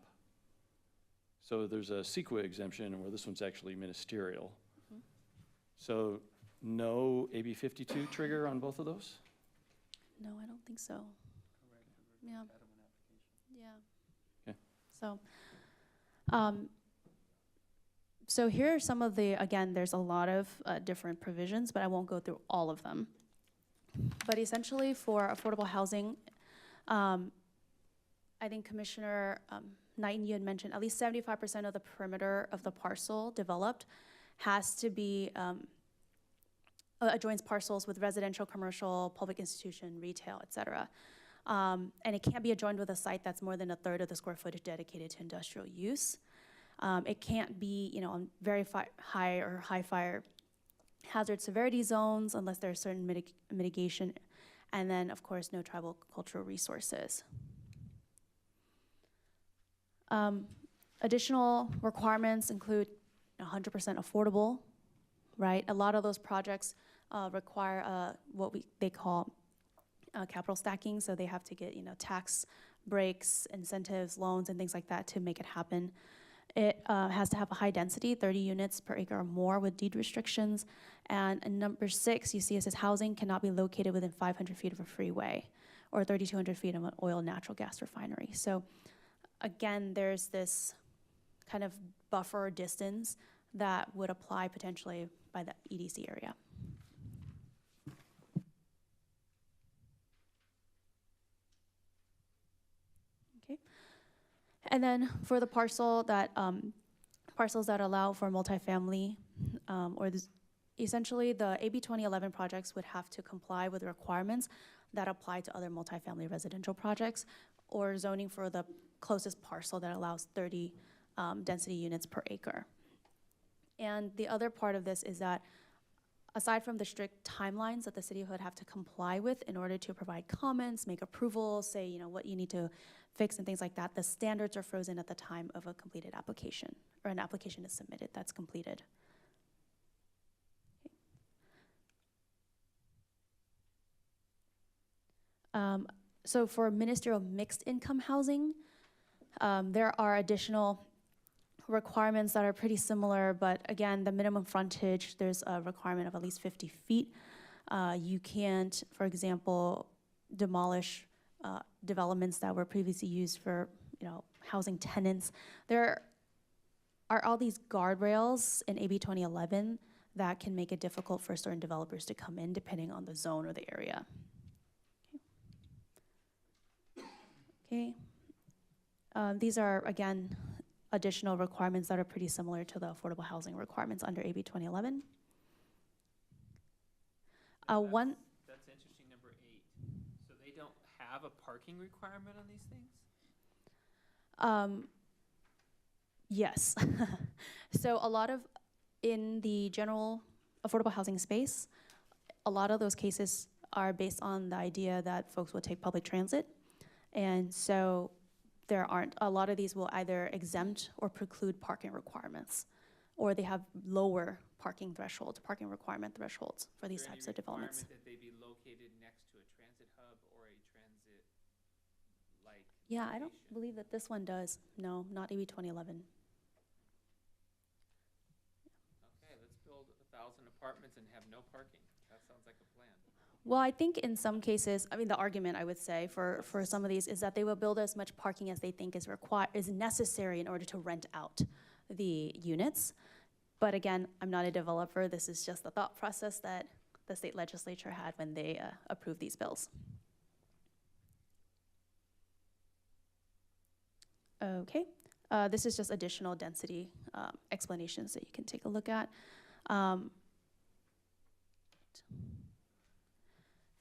so there's a CEQA exemption where this one's actually ministerial. Mm-hmm. So no AB 52 trigger on both of those? No, I don't think so. Yeah. Yeah. Okay. So, so here are some of the, again, there's a lot of different provisions, but I won't go through all of them. But essentially for affordable housing, I think Commissioner Knighton, you had mentioned at least 75% of the perimeter of the parcel developed has to be, adjoins parcels with residential, commercial, public institution, retail, et cetera. And it can't be adjoined with a site that's more than 1/3 of the square footage dedicated to industrial use. It can't be, on very high or high fire hazard severity zones unless there's certain mitigation. And then, of course, no tribal cultural resources. Additional requirements include 100% affordable, right? A lot of those projects require what they call capital stacking, so they have to get tax breaks, incentives, loans, and things like that to make it happen. It has to have a high density, 30 units per acre or more with deed restrictions. And in number 6, you see it says housing cannot be located within 500 feet of a freeway or 3,200 feet of an oil and natural gas refinery. So again, there's this kind of buffer distance that would apply potentially by the EDC area. Okay. And then for the parcels that allow for multifamily, essentially the AB 2011 projects would have to comply with requirements that apply to other multifamily residential projects or zoning for the closest parcel that allows 30 density units per acre. And the other part of this is that aside from the strict timelines that the city would have to comply with in order to provide comments, make approvals, say, you know, what you need to fix and things like that, the standards are frozen at the time of a completed application, or an application is submitted that's completed. So for ministerial mixed income housing, there are additional requirements that are pretty similar, but again, the minimum frontage, there's a requirement of at least 50 feet. You can't, for example, demolish developments that were previously used for, you know, housing tenants. There are all these guardrails in AB 2011 that can make it difficult for certain developers to come in depending on the zone or the area. Okay. These are, again, additional requirements that are pretty similar to the affordable housing requirements under AB 2011. That's interesting, number 8. So they don't have a parking requirement on these things? Yes. So a lot of, in the general affordable housing space, a lot of those cases are based on the idea that folks will take public transit. And so there aren't, a lot of these will either exempt or preclude parking requirements, or they have lower parking requirement thresholds for these types of developments. Is there any requirement that they be located next to a transit hub or a transit-like Yeah, I don't location? believe that this one does. No, not AB 2011. Okay, let's build 1,000 apartments and have no parking. That sounds like a plan. Well, I think in some cases, I mean, the argument I would say for some of these is that they will build as much parking as they think is necessary in order to rent out the units. But again, I'm not a developer. This is just the thought process that the state legislature had when they approved these bills. Okay, this is just additional density explanations that you can take a look at.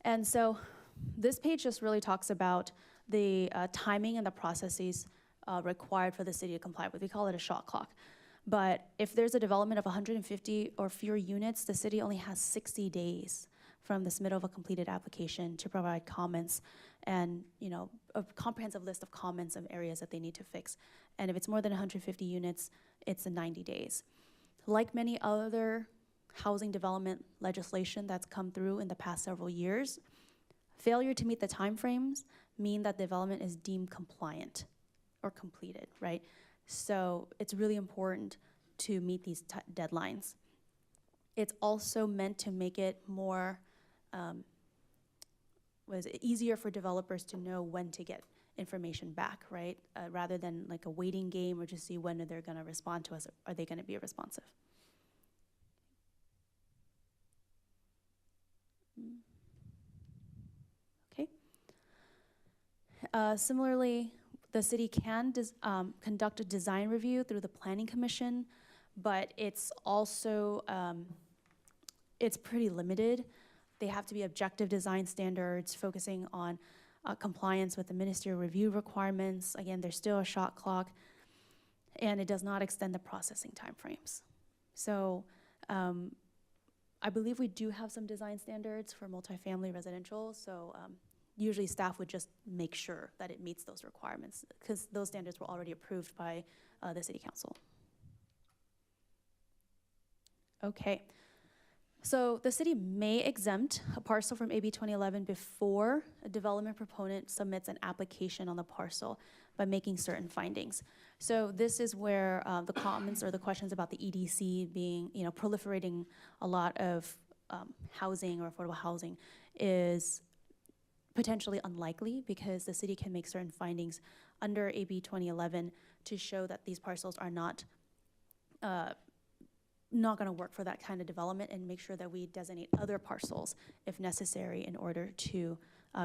And so this page just really talks about the timing and the processes required for the city to comply with. We call it a shot clock. But if there's a development of 150 or fewer units, the city only has 60 days from the submittal of a completed application to provide comments and, you know, a comprehensive list of comments of areas that they need to fix. And if it's more than 150 units, it's 90 days. Like many other housing development legislation that's come through in the past several years, failure to meet the timeframes mean that development is deemed compliant or completed, right? So it's really important to meet these deadlines. It's also meant to make it more, easier for developers to know when to get information back, right? Rather than like a waiting game or just see when they're gonna respond to us. Are they gonna be responsive? Okay. Similarly, the city can conduct a design review through the Planning Commission, but it's also, it's pretty limited. They have to be objective design standards, focusing on compliance with the ministerial review requirements. Again, there's still a shot clock, and it does not extend the processing timeframes. So I believe we do have some design standards for multifamily residential, so usually staff would just make sure that it meets those requirements because those standards were already approved by the city council. Okay, so the city may exempt a parcel from AB 2011 before a development proponent submits an application on the parcel by making certain findings. So this is where the comments or the questions about the EDC being, you know, proliferating a lot of housing or affordable housing is potentially unlikely because the city can make certain findings under AB 2011 to show that these parcels are not going to work for that kind of development, and make sure that we designate other parcels if necessary in order to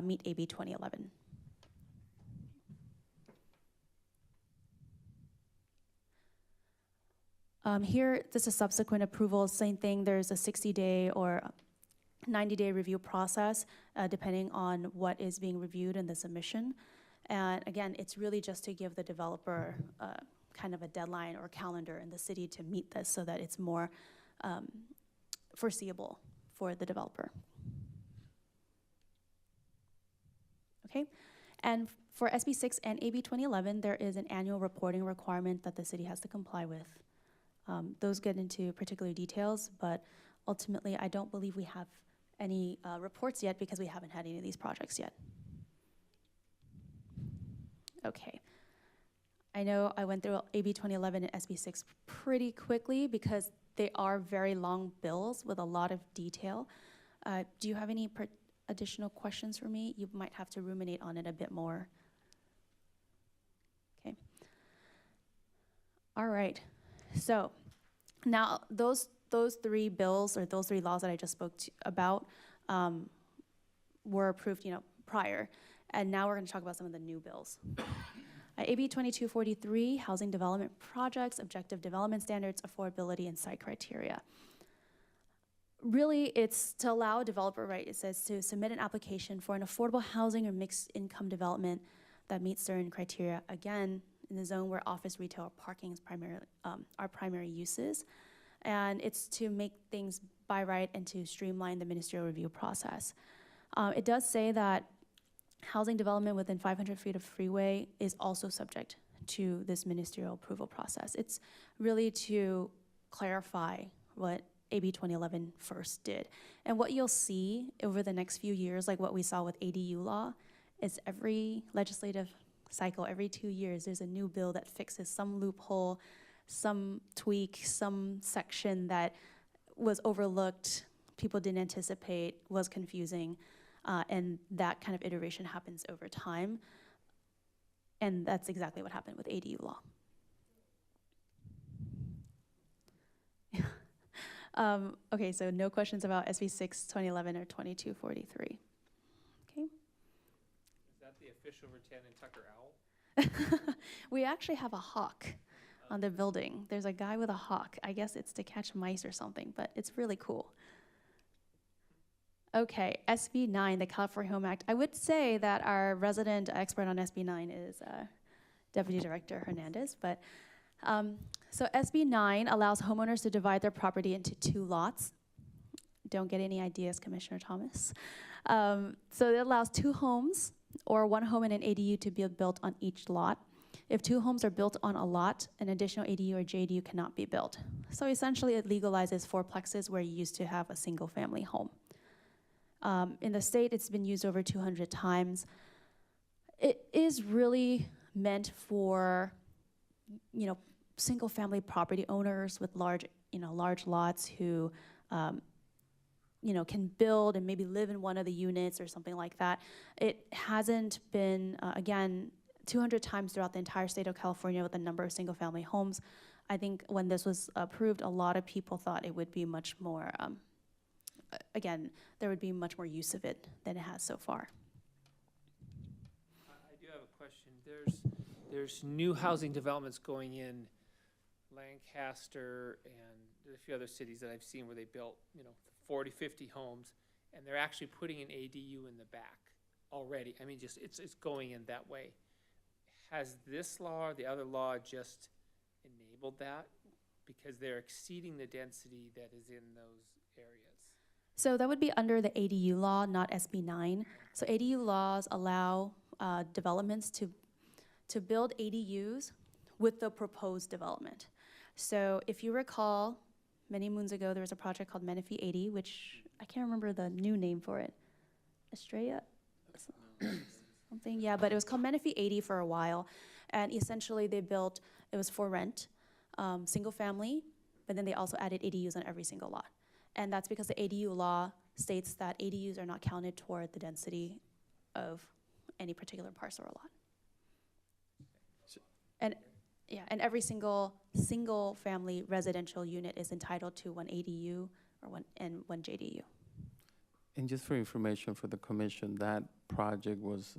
meet AB 2011. Here, this is subsequent approval, same thing, there's a 60-day or 90-day review process, depending on what is being reviewed in the submission. And again, it's really just to give the developer kind of a deadline or calendar in the city to meet this so that it's more foreseeable for the developer. Okay, and for SB 6 and AB 2011, there is an annual reporting requirement that the city has to comply with. Those get into particular details, but ultimately, I don't believe we have any reports yet because we haven't had any of these projects yet. Okay. I know I went through AB 2011 and SB 6 pretty quickly because they are very long bills with a lot of detail. Do you have any additional questions for me? You might have to ruminate on it a bit more. Okay. All right. So now those three bills or those three laws that I just spoke about were approved, prior, and now we're going to talk about some of the new bills. AB 2243, Housing Development Projects, Objective Development Standards, Affordability, and Site Criteria. Really, it's to allow a developer, right, it says to submit an application for an affordable housing or mixed income development that meets certain criteria, again, in the zone where office, retail, or parking is are primary uses. And it's to make things by right and to streamline the ministerial review process. It does say that housing development within 500 feet of freeway is also subject to this ministerial approval process. It's really to clarify what AB 2011 first did. And what you'll see over the next few years, like what we saw with ADU law, is every legislative cycle, every 2 years, there's a new bill that fixes some loophole, some tweak, some section that was overlooked, people didn't anticipate, was confusing, and that kind of iteration happens over time. And that's exactly what happened with ADU law. Okay, so no questions about SB 6, 2011, or 2243. Okay. Is that the official Lieutenant Tucker owl? We actually have a hawk on the building. There's a guy with a hawk. I guess it's to catch mice or something, but it's really cool. Okay, SB 9, the California Home Act. I would say that our resident expert on SB 9 is Deputy Director Hernandez, but so SB 9 allows homeowners to divide their property into 2 lots. Don't get any ideas, Commissioner Thomas. So it allows 2 homes or 1 home and an ADU to be built on each lot. If 2 homes are built on a lot, an additional ADU or JDU cannot be built. So essentially it legalizes fourplexes where you used to have a single family home. In the state, it's been used over 200 times. It is really meant for, single family property owners with large lots who, can build and maybe live in one of the units or something like that. It hasn't been, again, 200 times throughout the entire state of California with the number of single family homes. I think when this was approved, a lot of people thought it would be much more, again, there would be much more use of it than it has so far. I do have a question. There's new housing developments going in Lancaster and there's a few other cities that I've seen where they built, 40, 50 homes, and they're actually putting an ADU in the back already. I mean, just it's going in that way. Has this law or the other law just enabled that? Because they're exceeding the density that is in those areas. So that would be under the ADU law, not SB 9. So ADU laws allow developments to build ADUs with the proposed development. So if you recall, many moons ago, there was a project called Menifee 80, which I can't remember the new name for it. Estrella? Something, yeah, but it was called Menifee 80 for a while. And essentially they built, it was for rent, single family, but then they also added ADUs on every single lot. And that's because the ADU law states that ADUs are not counted toward the density of any particular parcel or lot. And yeah, and every single family residential unit is entitled to 1 ADU or 1 JDU. And just for information for the commission, that project was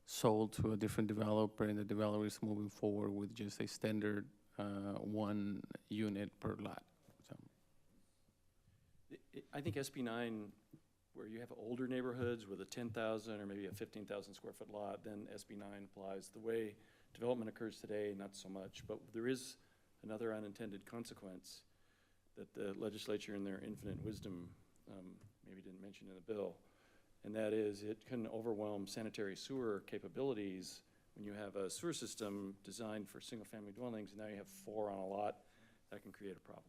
sold to a different developer, and the developer is moving forward with just a standard 1 unit per lot. So. I think SB 9, where you have older neighborhoods with a 10,000 or maybe a 15,000 square foot lot, then SB 9 applies. The way development occurs today, not so much, but there is another unintended consequence that the legislature in their infinite wisdom maybe didn't mention in the bill, and that is it can overwhelm sanitary sewer capabilities when you have a sewer system designed for single-family dwellings, and now you have 4 on a lot. That can create a problem.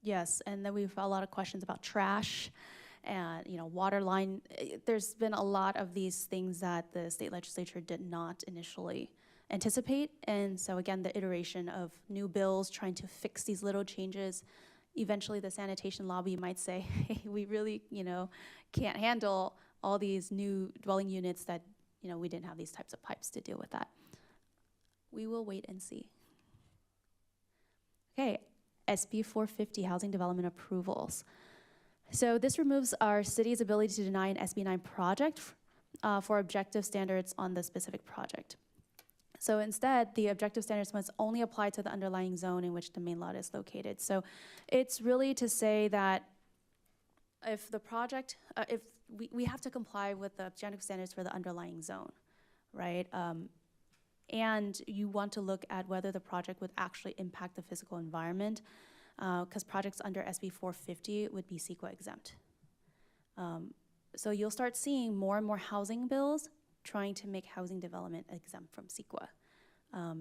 Yes, and then we've had a lot of questions about trash and, water line. There's been a lot of these things that the state legislature did not initially anticipate. And so again, the iteration of new bills trying to fix these little changes. Eventually the sanitation lobby might say, hey, we really, can't handle all these new dwelling units that, we didn't have these types of pipes to deal with that. We will wait and see. Okay, SB 450, housing development approvals. So this removes our city's ability to deny an SB 9 project for objective standards on the specific project. So instead, the objective standards must only apply to the underlying zone in which the main lot is located. So it's really to say that if the project, if we have to comply with the objective standards for the underlying zone, right? And you want to look at whether the project would actually impact the physical environment, because projects under SB 450 would be CEQA exempt. So you'll start seeing more and more housing bills trying to make housing development exempt from CEQA.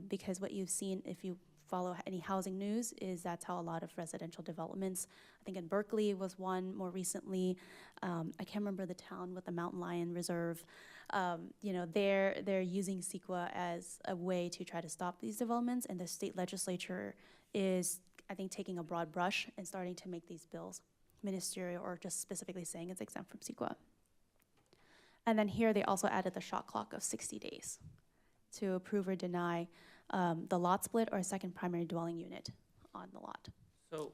Because what you've seen, if you follow any housing news, is that's how a lot of residential developments, I think in Berkeley was one more recently, I can't remember the town with the Mountain Lion Reserve, they're using CEQA as a way to try to stop these developments, and the state legislature is, I think, taking a broad brush and starting to make these bills ministerial or just specifically saying it's exempt from CEQA. And then here they also added the shot clock of 60 days to approve or deny the lot split or a second primary dwelling unit on the lot. So,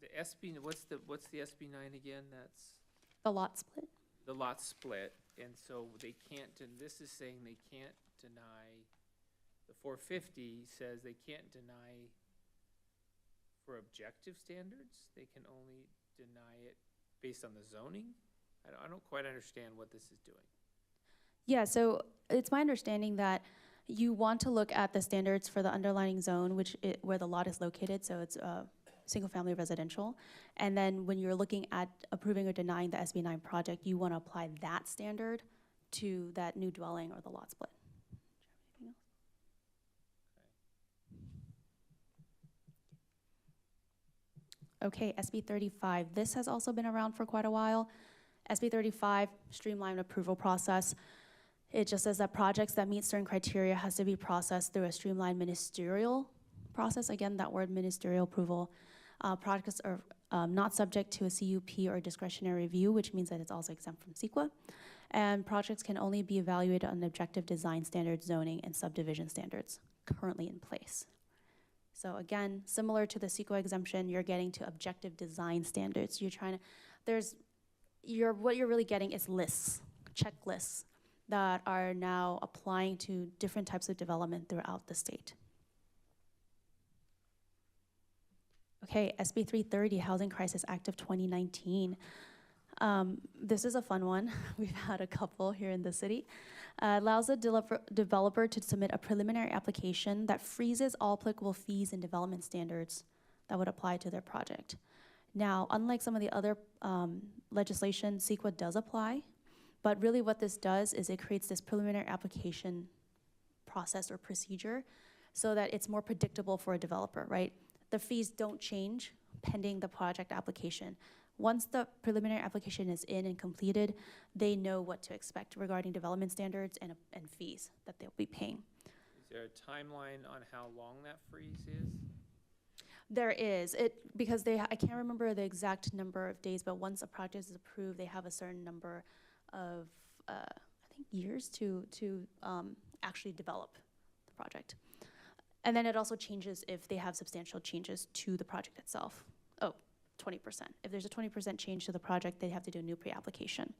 the SB, what's the SB 9 again? That's The lot split. the lot split, and so they can't, this is saying they can't deny, the 450 says they can't deny for objective standards, they can only deny it based on the zoning? I don't quite understand what this is doing. Yeah, so it's my understanding that you want to look at the standards for the underlying zone, where the lot is located, so it's single-family residential. And then when you're looking at approving or denying the SB 9 project, you want to apply that standard to that new dwelling or the lot split. Do you have anything else? Okay, SB 35. This has also been around for quite a while. SB 35, streamlined approval process. It just says that projects that meet certain criteria has to be processed through a streamlined ministerial process. Again, that word ministerial approval. Projects are not subject to a CUP or discretionary review, which means that it's also exempt from CEQA. And projects can only be evaluated on objective design standards, zoning, and subdivision standards currently in place. So again, similar to the CEQA exemption, you're getting to objective design standards. You're trying to, what you're really getting is lists, checklists that are now applying to different types of development throughout the state. Okay, SB 330, Housing Crisis Act of 2019. This is a fun one. We've had a couple here in the city. Allows a developer to submit a preliminary application that freezes all applicable fees and development standards that would apply to their project. Now, unlike some of the other legislation, CEQA does apply, but really what this does is it creates this preliminary application process or procedure so that it's more predictable for a developer, right? The fees don't change pending the project application. Once the preliminary application is in and completed, they know what to expect regarding development standards and fees that they'll be paying. Is there a timeline on how long that freeze is? There is, because I can't remember the exact number of days, but once a project is approved, they have a certain number of, I think, years to actually develop the project. And then it also changes if they have substantial changes to the project itself. 20%. If there's a 20% change to the project, they have to do a new pre-application.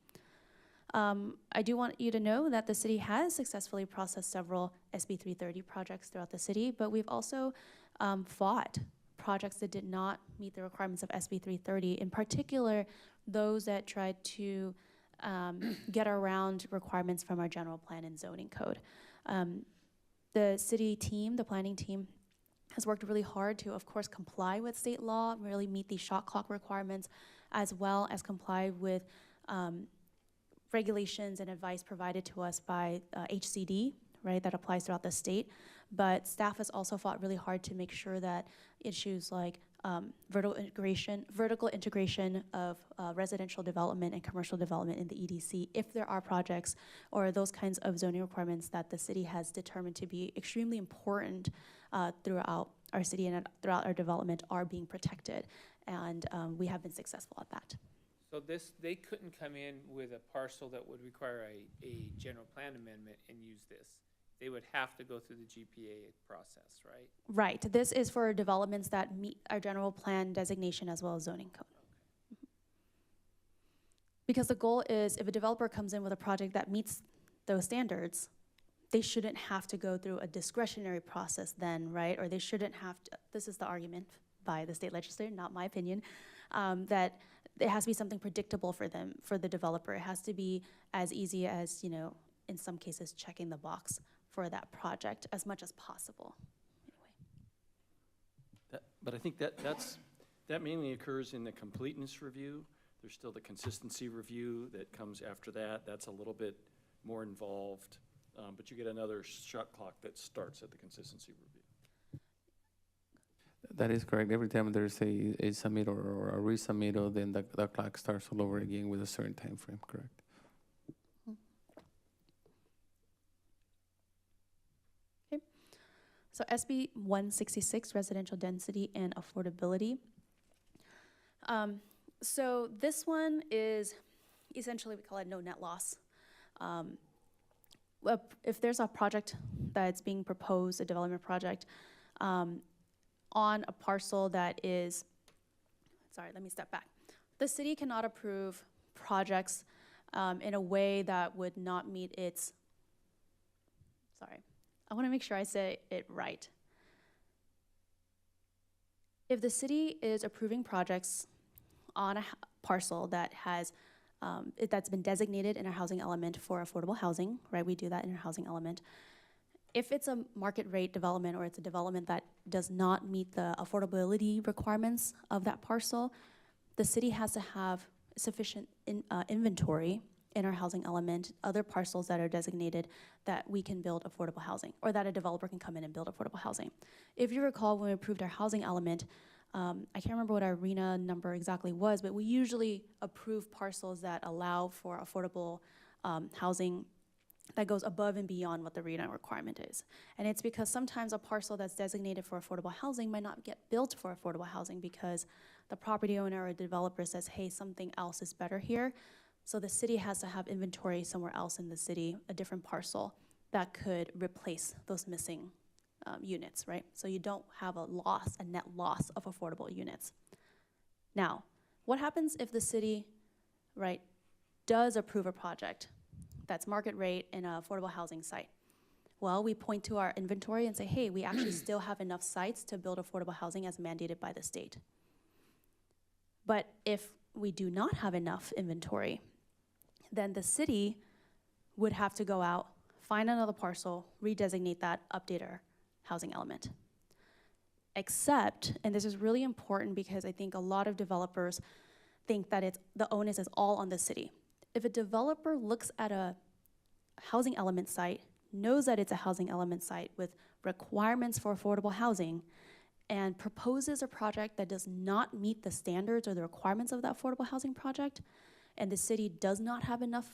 I do want you to know that the city has successfully processed several SB 330 projects throughout the city, but we've also fought projects that did not meet the requirements of SB 330, in particular, those that tried to get around requirements from our general plan and zoning code. The city team, the planning team, has worked really hard to, of course, comply with state law, really meet these shot clock requirements, as well as comply with regulations and advice provided to us by HCD, right, that applies throughout the state. But staff has also fought really hard to make sure that issues like vertical integration of residential development and commercial development in the EDC, if there are projects or those kinds of zoning requirements that the city has determined to be extremely important throughout our city and throughout our development, are being protected. And we have been successful at that. So they couldn't come in with a parcel that would require a general plan amendment and use this. They would have to go through the GPA process, right? Right. This is for developments that meet our general plan designation as well as zoning code. Mhm. Because the goal is, if a developer comes in with a project that meets those standards, they shouldn't have to go through a discretionary process then, right? Or they shouldn't have to, this is the argument by the state legislature, not my opinion, that it has to be something predictable for them, for the developer. It has to be as easy as, you know, in some cases, checking the box for that project as much as possible. Anyway. But I think that mainly occurs in the completeness review. There's still the consistency review that comes after that. That's a little bit more involved, but you get another shot clock that starts at the consistency review. That is correct. Every time there's a submit or a resubmittal, then the clock starts all over again with a certain time frame, correct? Okay. So SB 166, residential density and affordability. So this one is essentially, we call it no net loss. If there's a project that's being proposed, a development project, on a parcel that is, sorry, let me step back. The city cannot approve projects in a way that would not meet its, sorry, I wanna make sure I say it right. If the city is approving projects on a parcel that has, that's been designated in our housing element for affordable housing, right? We do that in our housing element. If it's a market rate development or it's a development that does not meet the affordability requirements of that parcel, the city has to have sufficient inventory in our housing element, other parcels that are designated that we can build affordable housing, or that a developer can come in and build affordable housing. If you recall, when we approved our housing element, I can't remember what our RENA number exactly was, but we usually approve parcels that allow for affordable housing that goes above and beyond what the RENA requirement is. And it's because sometimes a parcel that's designated for affordable housing might not get built for affordable housing because the property owner or developer says, hey, something else is better here. So the city has to have inventory somewhere else in the city, a different parcel that could replace those missing units, right? So you don't have a loss, a net loss of affordable units. Now, what happens if the city, right, does approve a project that's market rate in an affordable housing site? Well, we point to our inventory and say, hey, we actually still have enough sites to build affordable housing as mandated by the state. But if we do not have enough inventory, then the city would have to go out, find another parcel, redesignate that, update our housing element. Except, and this is really important because I think a lot of developers think that the onus is all on the city. If a developer looks at a housing element site, knows that it's a housing element site with requirements for affordable housing, and proposes a project that does not meet the standards or the requirements of that affordable housing project, and the city does not have enough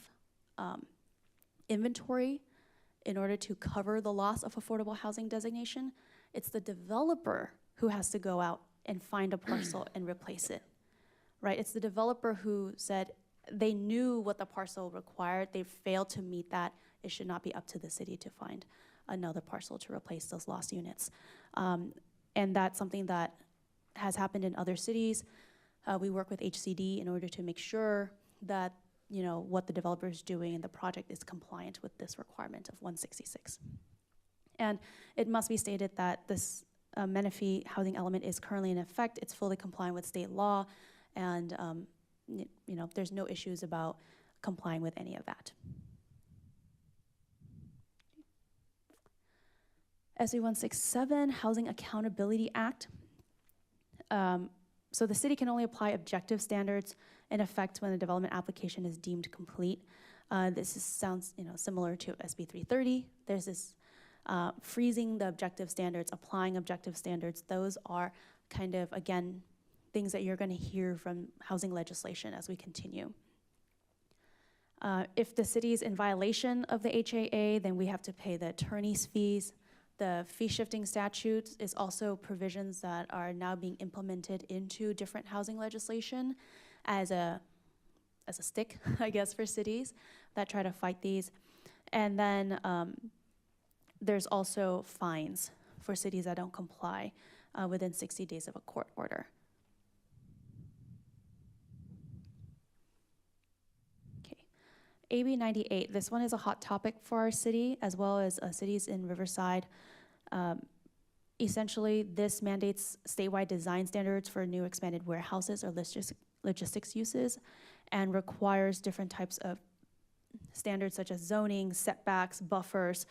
inventory in order to cover the loss of affordable housing designation, it's the developer who has to go out and find a parcel and replace it, right? It's the developer who said, they knew what the parcel required, they failed to meet that, it should not be up to the city to find another parcel to replace those lost units. And that's something that has happened in other cities. We work with HCD in order to make sure that, you know, what the developer is doing and the project is compliant with this requirement of 166. And it must be stated that this Menifee housing element is currently in effect. It's fully compliant with state law, and you know, there's no issues about complying with any of that. SB 167, Housing Accountability Act. So the city can only apply objective standards in effect when the development application is deemed complete. Sounds similar to SB 330. There's this freezing the objective standards, applying objective standards. Those are kind of, again, things that you're going to hear from housing legislation as we continue. If the city is in violation of the HAA, then we have to pay the attorney's fees. The fee shifting statute is also provisions that are now being implemented into different housing legislation as a stick, I guess, for cities that try to fight these. And then there's also fines for cities that don't comply within 60 days of a court order. AB 98, this one is a hot topic for our city as well as cities in Riverside. Essentially, this mandates statewide design standards for new expanded warehouses or logistics uses and requires different types of standards such as zoning, setbacks, buffers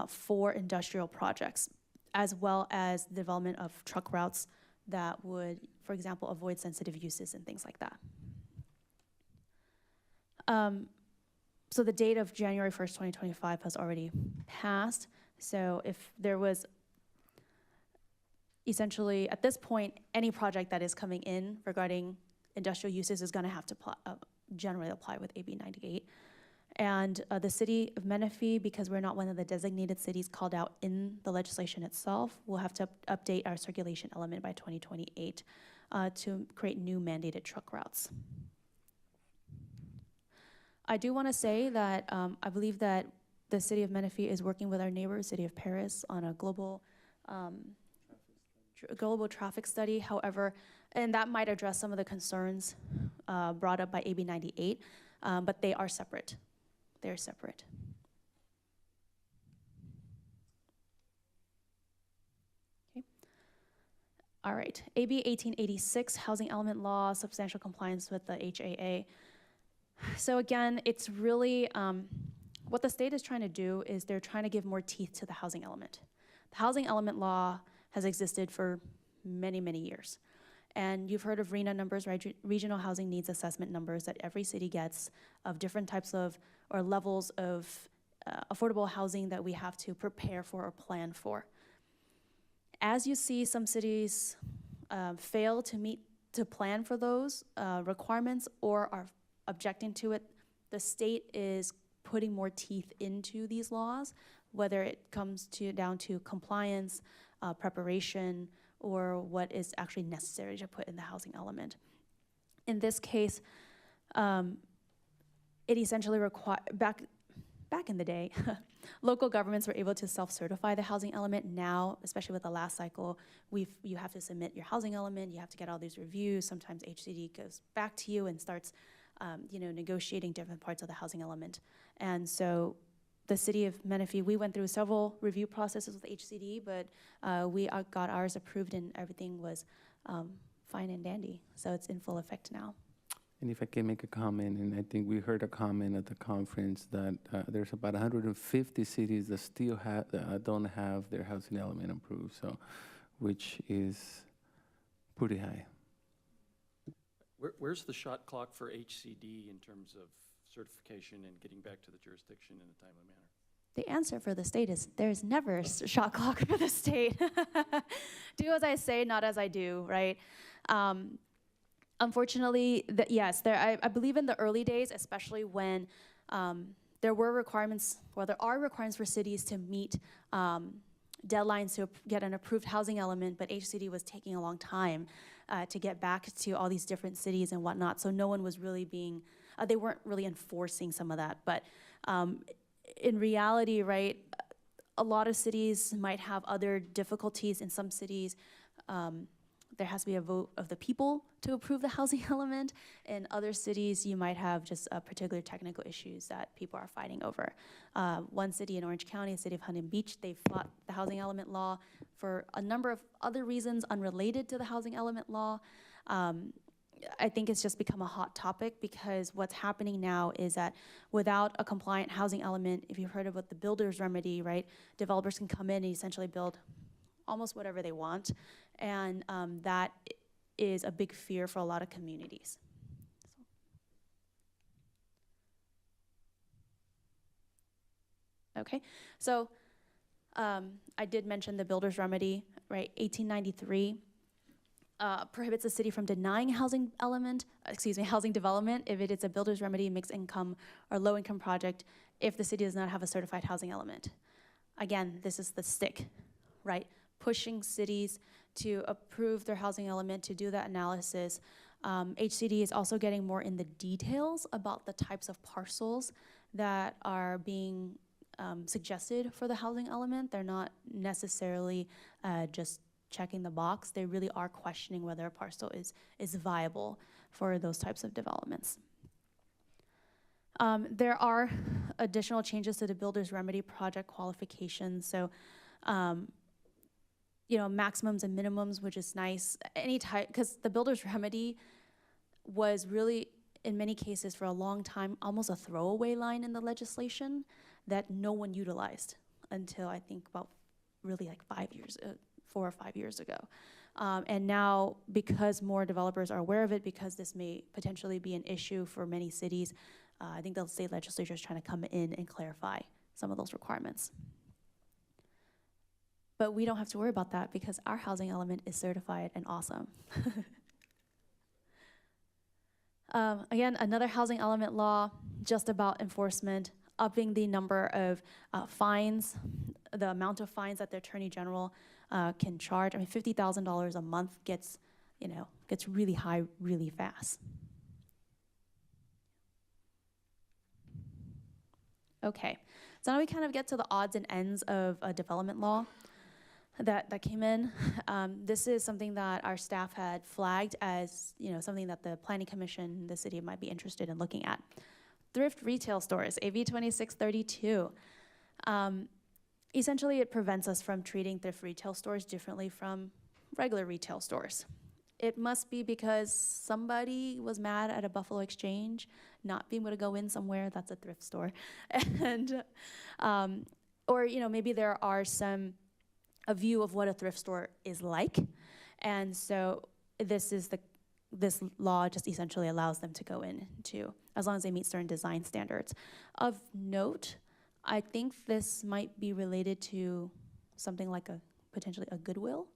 for industrial projects, as well as the development of truck routes that would, for example, avoid sensitive uses and things like that. So the date of January 1st, 2025 has already passed. So if there was essentially, at this point, any project that is coming in regarding industrial uses is gonna have to generally apply with AB 98. And the city of Menifee, because we're not one of the designated cities called out in the legislation itself, will have to update our circulation element by 2028 to create new mandated truck routes. I do want to say that I believe that the city of Menifee is working with our neighbor, city of Paris, on a global traffic study. However, and that might address some of the concerns brought up by AB 98, but they are separate. They're separate. Okay. All right, AB 1886, housing element law, substantial compliance with the HAA. So again, it's really, what the state is trying to do is they're trying to give more teeth to the housing element. The housing element law has existed for many, many years. And you've heard of RHNA numbers, right? Regional Housing Needs Assessment numbers that every city gets of different types of, or levels of affordable housing that we have to prepare for or plan for. As you see some cities fail to plan for those requirements or are objecting to it, the state is putting more teeth into these laws, whether it comes down to compliance, preparation, or what is actually necessary to put in the housing element. In this case, it essentially requires, back in the day, local governments were able to self-certify the housing element. Now, especially with the last cycle, you have to submit your housing element, you have to get all these reviews. Sometimes HCD goes back to you and starts negotiating different parts of the housing element. And so the city of Menifee, we went through several review processes with HCD, but we got ours approved and everything was fine and dandy. So it's in full effect now. And if I can make a comment, and I think we heard a comment at the conference that there's about 150 cities that still don't have their housing element approved, so which is pretty high. Where's the shot clock for HCD in terms of certification and getting back to the jurisdiction in a timely manner? The answer for the state is there's never a shot clock for the state. Do as I say, not as I do, right? Unfortunately, yes, I believe in the early days, especially when there were requirements, or there are requirements for cities to meet deadlines to get an approved housing element, but HCD was taking a long time to get back to all these different cities and whatnot. So no one was really they weren't really enforcing some of that. But in reality, right, a lot of cities might have other difficulties. In some cities, there has to be a vote of the people to approve the housing element. In other cities, you might have just particular technical issues that people are fighting over. One city in Orange County, the city of Huntington Beach, they fought the housing element law for a number of other reasons unrelated to the housing element law. I think it's just become a hot topic because what's happening now is that without a compliant housing element, if you've heard about the builder's remedy, right, developers can come in and essentially build almost whatever they want. And that is a big fear for a lot of communities. Okay, so I did mention the builder's remedy, right? 1893 prohibits the city from denying housing development if it is a builder's remedy, mixed income, or low income project if the city does not have a certified housing element. Again, this is the stick, right? Pushing cities to approve their housing element, to do that analysis. HCD is also getting more in the details about the types of parcels that are being suggested for the housing element. They're not necessarily just checking the box. They really are questioning whether a parcel is viable for those types of developments. There are additional changes to the builder's remedy project qualifications. So, maximums and minimums, which is nice. Any type, because the builder's remedy was really, in many cases for a long time, almost a throwaway line in the legislation that no one utilized until I think about really like 4 or 5 years ago. And now, because more developers are aware of it, because this may potentially be an issue for many cities, I think the state legislature is trying to come in and clarify some of those requirements. But we don't have to worry about that because our housing element is certified and awesome. Again, another housing element law, just about enforcement, upping the number of fines, the amount of fines that the Attorney General can charge. I mean, $50,000 a month gets really high really fast. Okay, so now we kind of get to the odds and ends of a development law that came in. This is something that our staff had flagged as something that the Planning Commission, the city, might be interested in looking at. Thrift retail stores, AB 2632. Essentially, it prevents us from treating thrift retail stores differently from regular retail stores. It must be because somebody was mad at a Buffalo Exchange not being able to go in somewhere that's a thrift store, and or maybe there are a view of what a thrift store is like, and so this law just essentially allows them to go in to, as long as they meet certain design standards. Of note, I think this might be related to something like potentially a Goodwill,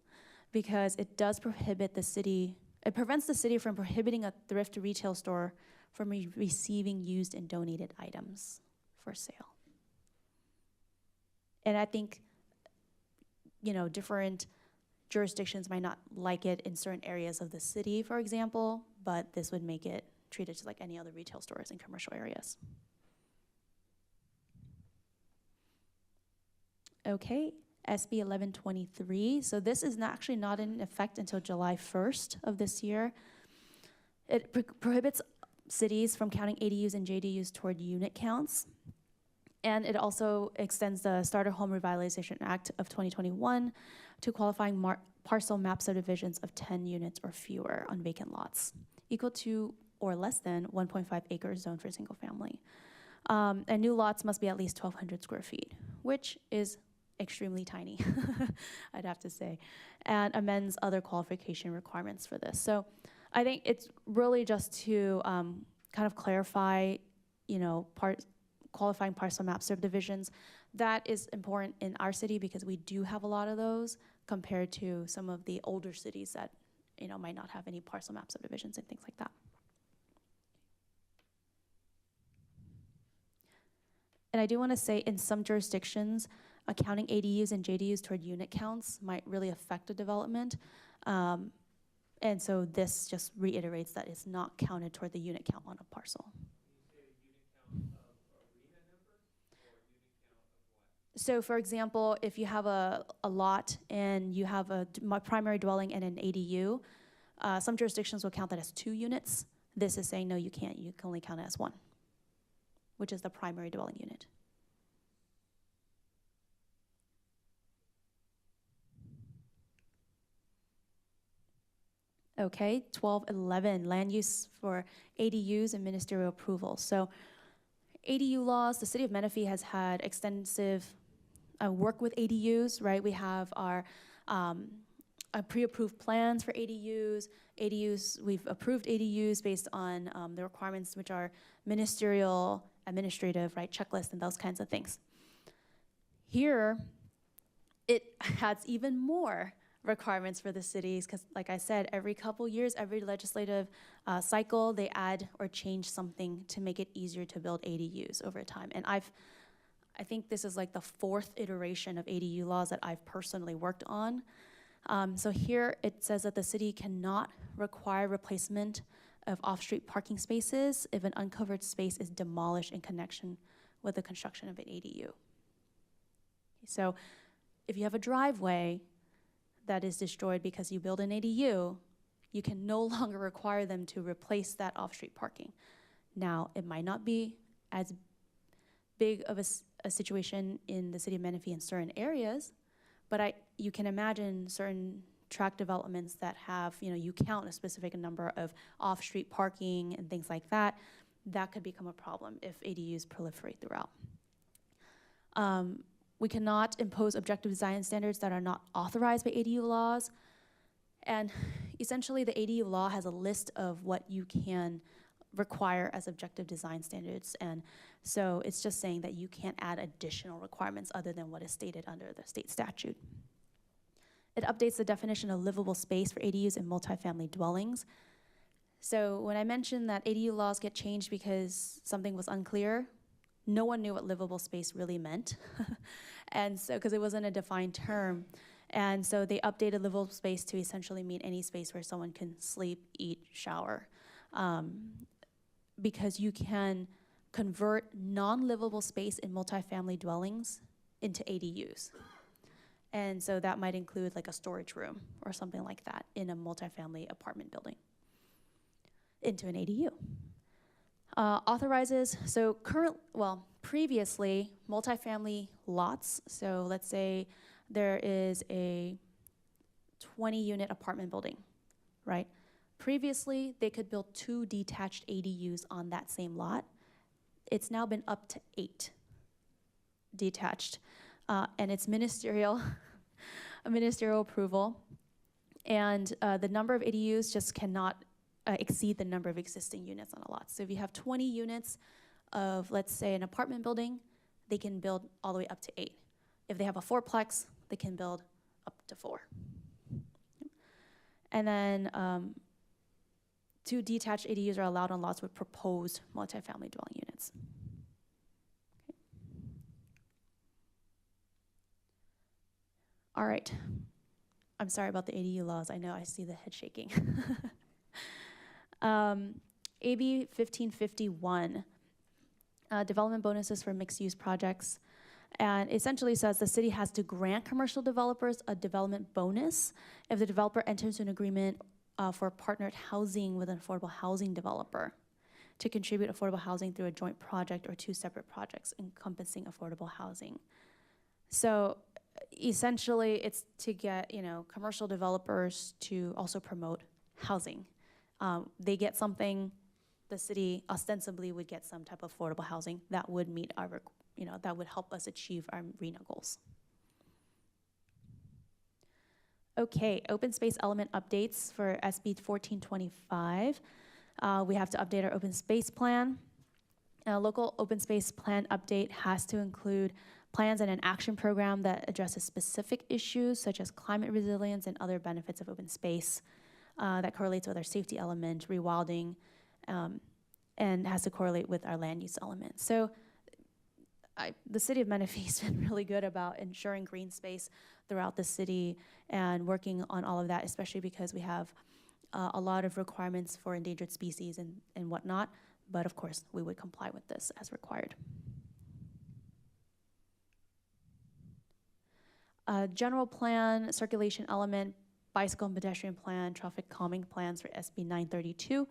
because it does prohibit the city, it prevents the city from prohibiting a thrift retail store from receiving used and donated items for sale. And I think, different jurisdictions might not like it in certain areas of the city, for example, but this would make it treated just like any other retail stores in commercial areas. Okay, SB 1123. So this is actually not in effect until July 1st of this year. It prohibits cities from counting ADUs and JDUs toward unit counts. And it also extends the Starter Home Revitalization Act of 2021 to qualifying parcel map subdivisions of 10 units or fewer on vacant lots, equal to or less than 1.5 acres zoned for single family. And new lots must be at least 1,200 square feet, which is extremely tiny, I'd have to say, and amends other qualification requirements for this. So I think it's really just to kind of clarify, qualifying parcel map subdivisions. That is important in our city because we do have a lot of those compared to some of the older cities that, might not have any parcel map subdivisions and things like that. And I do want to say in some jurisdictions, counting ADUs and JDUs toward unit counts might really affect a development. And so this just reiterates that it's not counted toward the unit count on a parcel. So for example, if you have a lot and you have a primary dwelling and an ADU, some jurisdictions will count that as 2 units. This is saying, no, you can't. You can only count it as 1, which is the primary dwelling unit. Okay, 1211, land use for ADUs and ministerial approval. So ADU laws, the city of Menifee has had extensive work with ADUs, right? We have our pre-approved plans for ADUs. We've approved ADUs based on the requirements, which are ministerial, administrative, right, checklists and those kinds of things. Here, it adds even more requirements for the cities because, like I said, every couple years, every legislative cycle, they add or change something to make it easier to build ADUs over time. And I think this is like the 4th iteration of ADU laws that I've personally worked on. So here it says that the city cannot require replacement of off-street parking spaces if an uncovered space is demolished in connection with the construction of an ADU. So if you have a driveway that is destroyed because you build an ADU, you can no longer require them to replace that off-street parking. Now, it might not be as big of a situation in the city of Menifee in certain areas, but you can imagine certain tract developments that have, you count a specific number of off-street parking and things like that. That could become a problem if ADUs proliferate throughout. We cannot impose objective design standards that are not authorized by ADU laws. And essentially, the ADU law has a list of what you can require as objective design standards. And so it's just saying that you can't add additional requirements other than what is stated under the state statute. It updates the definition of livable space for ADUs in multifamily dwellings. So when I mentioned that ADU laws get changed because something was unclear, no one knew what livable space really meant. And so, because it wasn't a defined term. And so they updated livable space to essentially mean any space where someone can sleep, eat, shower. Because you can convert non-livable space in multifamily dwellings into ADUs. And so that might include like a storage room or something like that in a multifamily apartment building into an ADU. Authorizes, so previously, multifamily lots, so let's say there is a 20-unit apartment building, right? Previously, they could build 2 detached ADUs on that same lot. It's now been up to 8 detached, and it's ministerial, a ministerial approval, and the number of ADUs just cannot exceed the number of existing units on a lot. So if you have 20 units of, let's say, an apartment building, they can build all the way up to 8. If they have a 4-plex, they can build up to 4. And then 2 detached ADUs are allowed on lots with proposed multifamily dwelling units. Okay. All right. I'm sorry about the ADU laws. I know I see the head shaking. AB 1551, development bonuses for mixed-use projects. And essentially says the city has to grant commercial developers a development bonus if the developer enters an agreement for partnered housing with an affordable housing developer to contribute affordable housing through a joint project or 2 separate projects encompassing affordable housing. So essentially it's to get, commercial developers to also promote housing. They get something, the city ostensibly would get some type of affordable housing that would meet our, that would help us achieve our RHNA goals. Okay, open space element updates for SB 1425. We have to update our open space plan. Local open space plan update has to include plans and an action program that addresses specific issues such as climate resilience and other benefits of open space. That correlates with our safety element, rewilding, and has to correlate with our land use element. So the city of Menifee has been really good about ensuring green space throughout the city and working on all of that, especially because we have a lot of requirements for endangered species and whatnot. But of course, we would comply with this as required. General plan, circulation element, bicycle and pedestrian plan, traffic calming plans for SB 932.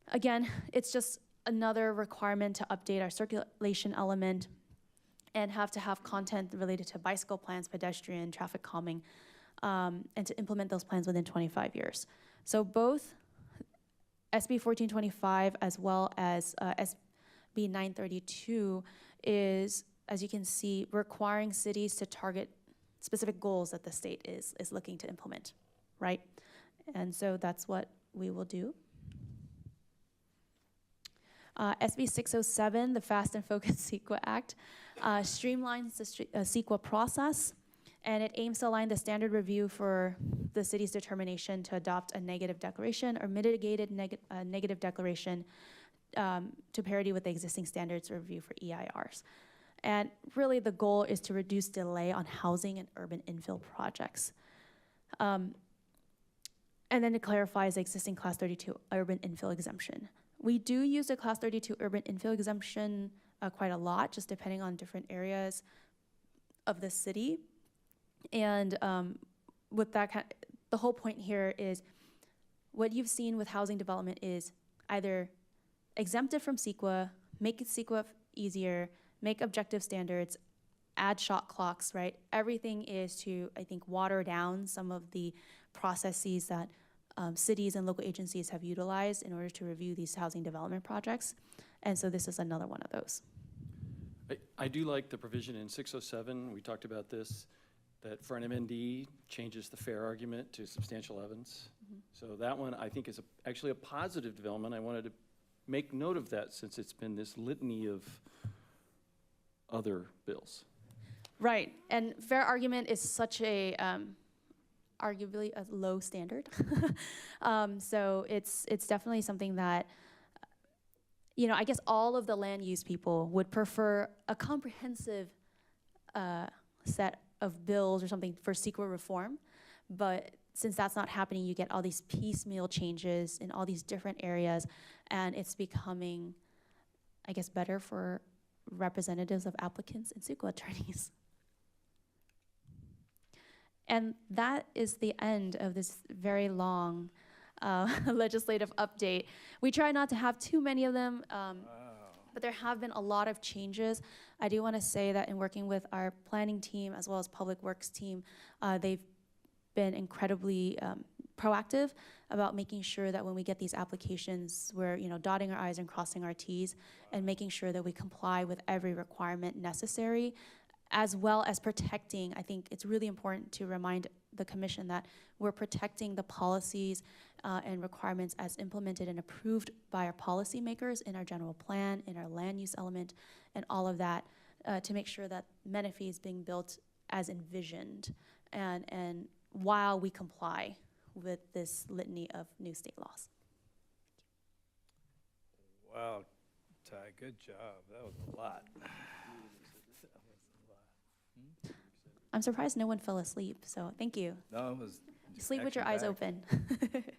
Again, it's just another requirement to update our circulation element and have to have content related to bicycle plans, pedestrian, traffic calming, and to implement those plans within 25 years. So both SB 1425 as well as SB 932 is, as you can see, requiring cities to target specific goals that the state is looking to implement, right? And so that's what we will do. SB 607, the Fast and Focused CEQA Act, streamlines the CEQA process, and it aims to align the standard review for the city's determination to adopt a negative declaration or mitigated negative declaration to parity with the existing standards review for EIRs. And really the goal is to reduce delay on housing and urban infill projects. And then it clarifies the existing Class 32 urban infill exemption. We do use the Class 32 urban infill exemption quite a lot, just depending on different areas of the city. And with that, the whole point here is what you've seen with housing development is either exempt it from CEQA, make it CEQA easier, make objective standards, add shot clocks, right? Everything is to, I think, water down some of the processes that cities and local agencies have utilized in order to review these housing development projects. And so this is another one of those. I do like the provision in 607, we talked about this, that for an MND changes the fair argument to substantial evidence. So that one I think is actually a positive development. I wanted to make note of that since it's been this litany of other bills. Right, and fair argument is such a, arguably a low standard. So it's definitely something that, you know, I guess all of the land use people would prefer a comprehensive set of bills or something for CEQA reform. But since that's not happening, you get all these piecemeal changes in all these different areas, and it's becoming, I guess, better for representatives of applicants and CEQA attorneys. And that is the end of this very long legislative update. We try not to have too many of them, but there have been a lot of changes. I do want to say that in working with our planning team as well as public works team, they've been incredibly proactive about making sure that when we get these applications, we're dotting our I's and crossing our T's and making sure that we comply with every requirement necessary, as well as protecting. I think it's really important to remind the commission that we're protecting the policies and requirements as implemented and approved by our policymakers in our general plan, in our land use element, and all of that to make sure that Menifee is being built as envisioned and while we comply with this litany of new state laws. Wow, Ty, good job. That was a lot. I'm surprised no one fell asleep, so thank you. No, it was Sleep with your eyes open. It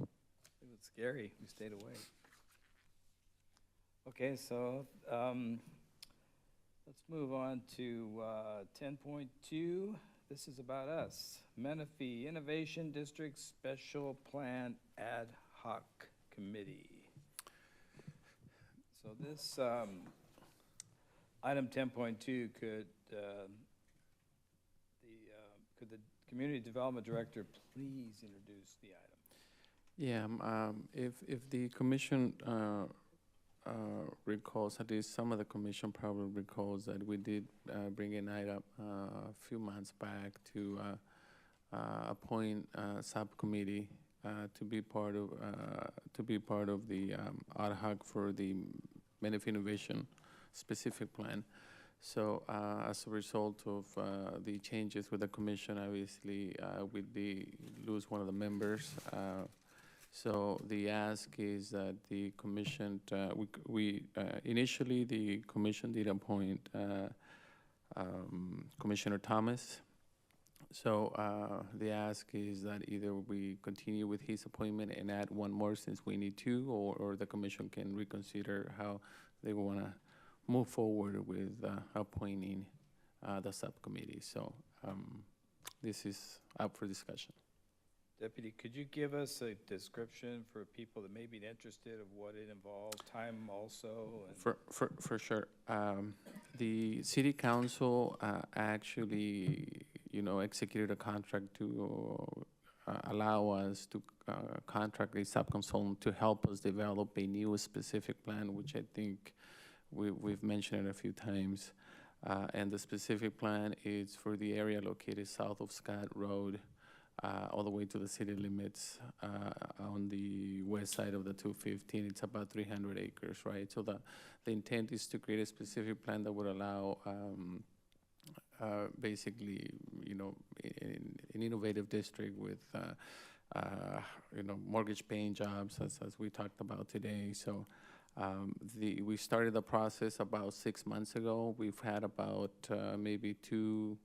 was scary. We stayed awake. Okay, so let's move on to 10.2. This is about us. Menifee Innovation District Special Plan Ad Hoc Committee. So this item 10.2 could the community development director please introduce the item? Yeah, if the commission recalls, at least some of the commission probably recalls that we did bring an item a few months back to appoint a subcommittee to be part of the ad hoc for the Menifee Innovation specific plan. So as a result of the changes with the commission, obviously we did lose one of the members. So the ask is that the commission, initially the commission did appoint Commissioner Thomas. So the ask is that either we continue with his appointment and add one more since we need to, or the commission can reconsider how they want to move forward with appointing the subcommittee. So this is up for discussion. Deputy, could you give us a description for people that may be interested of what it involves, time also? And For sure. The city council actually, executed a contract to allow us to contract a subconsultant to help us develop a new specific plan, which I think we've mentioned it a few times. And the specific plan is for the area located south of Scott Road, all the way to the city limits on the west side of the 215. It's about 300 acres, right? So the intent is to create a specific plan that would allow basically, an innovative district with, mortgage paying jobs as we talked about today. So we started the process about 6 months ago. We've had about maybe 3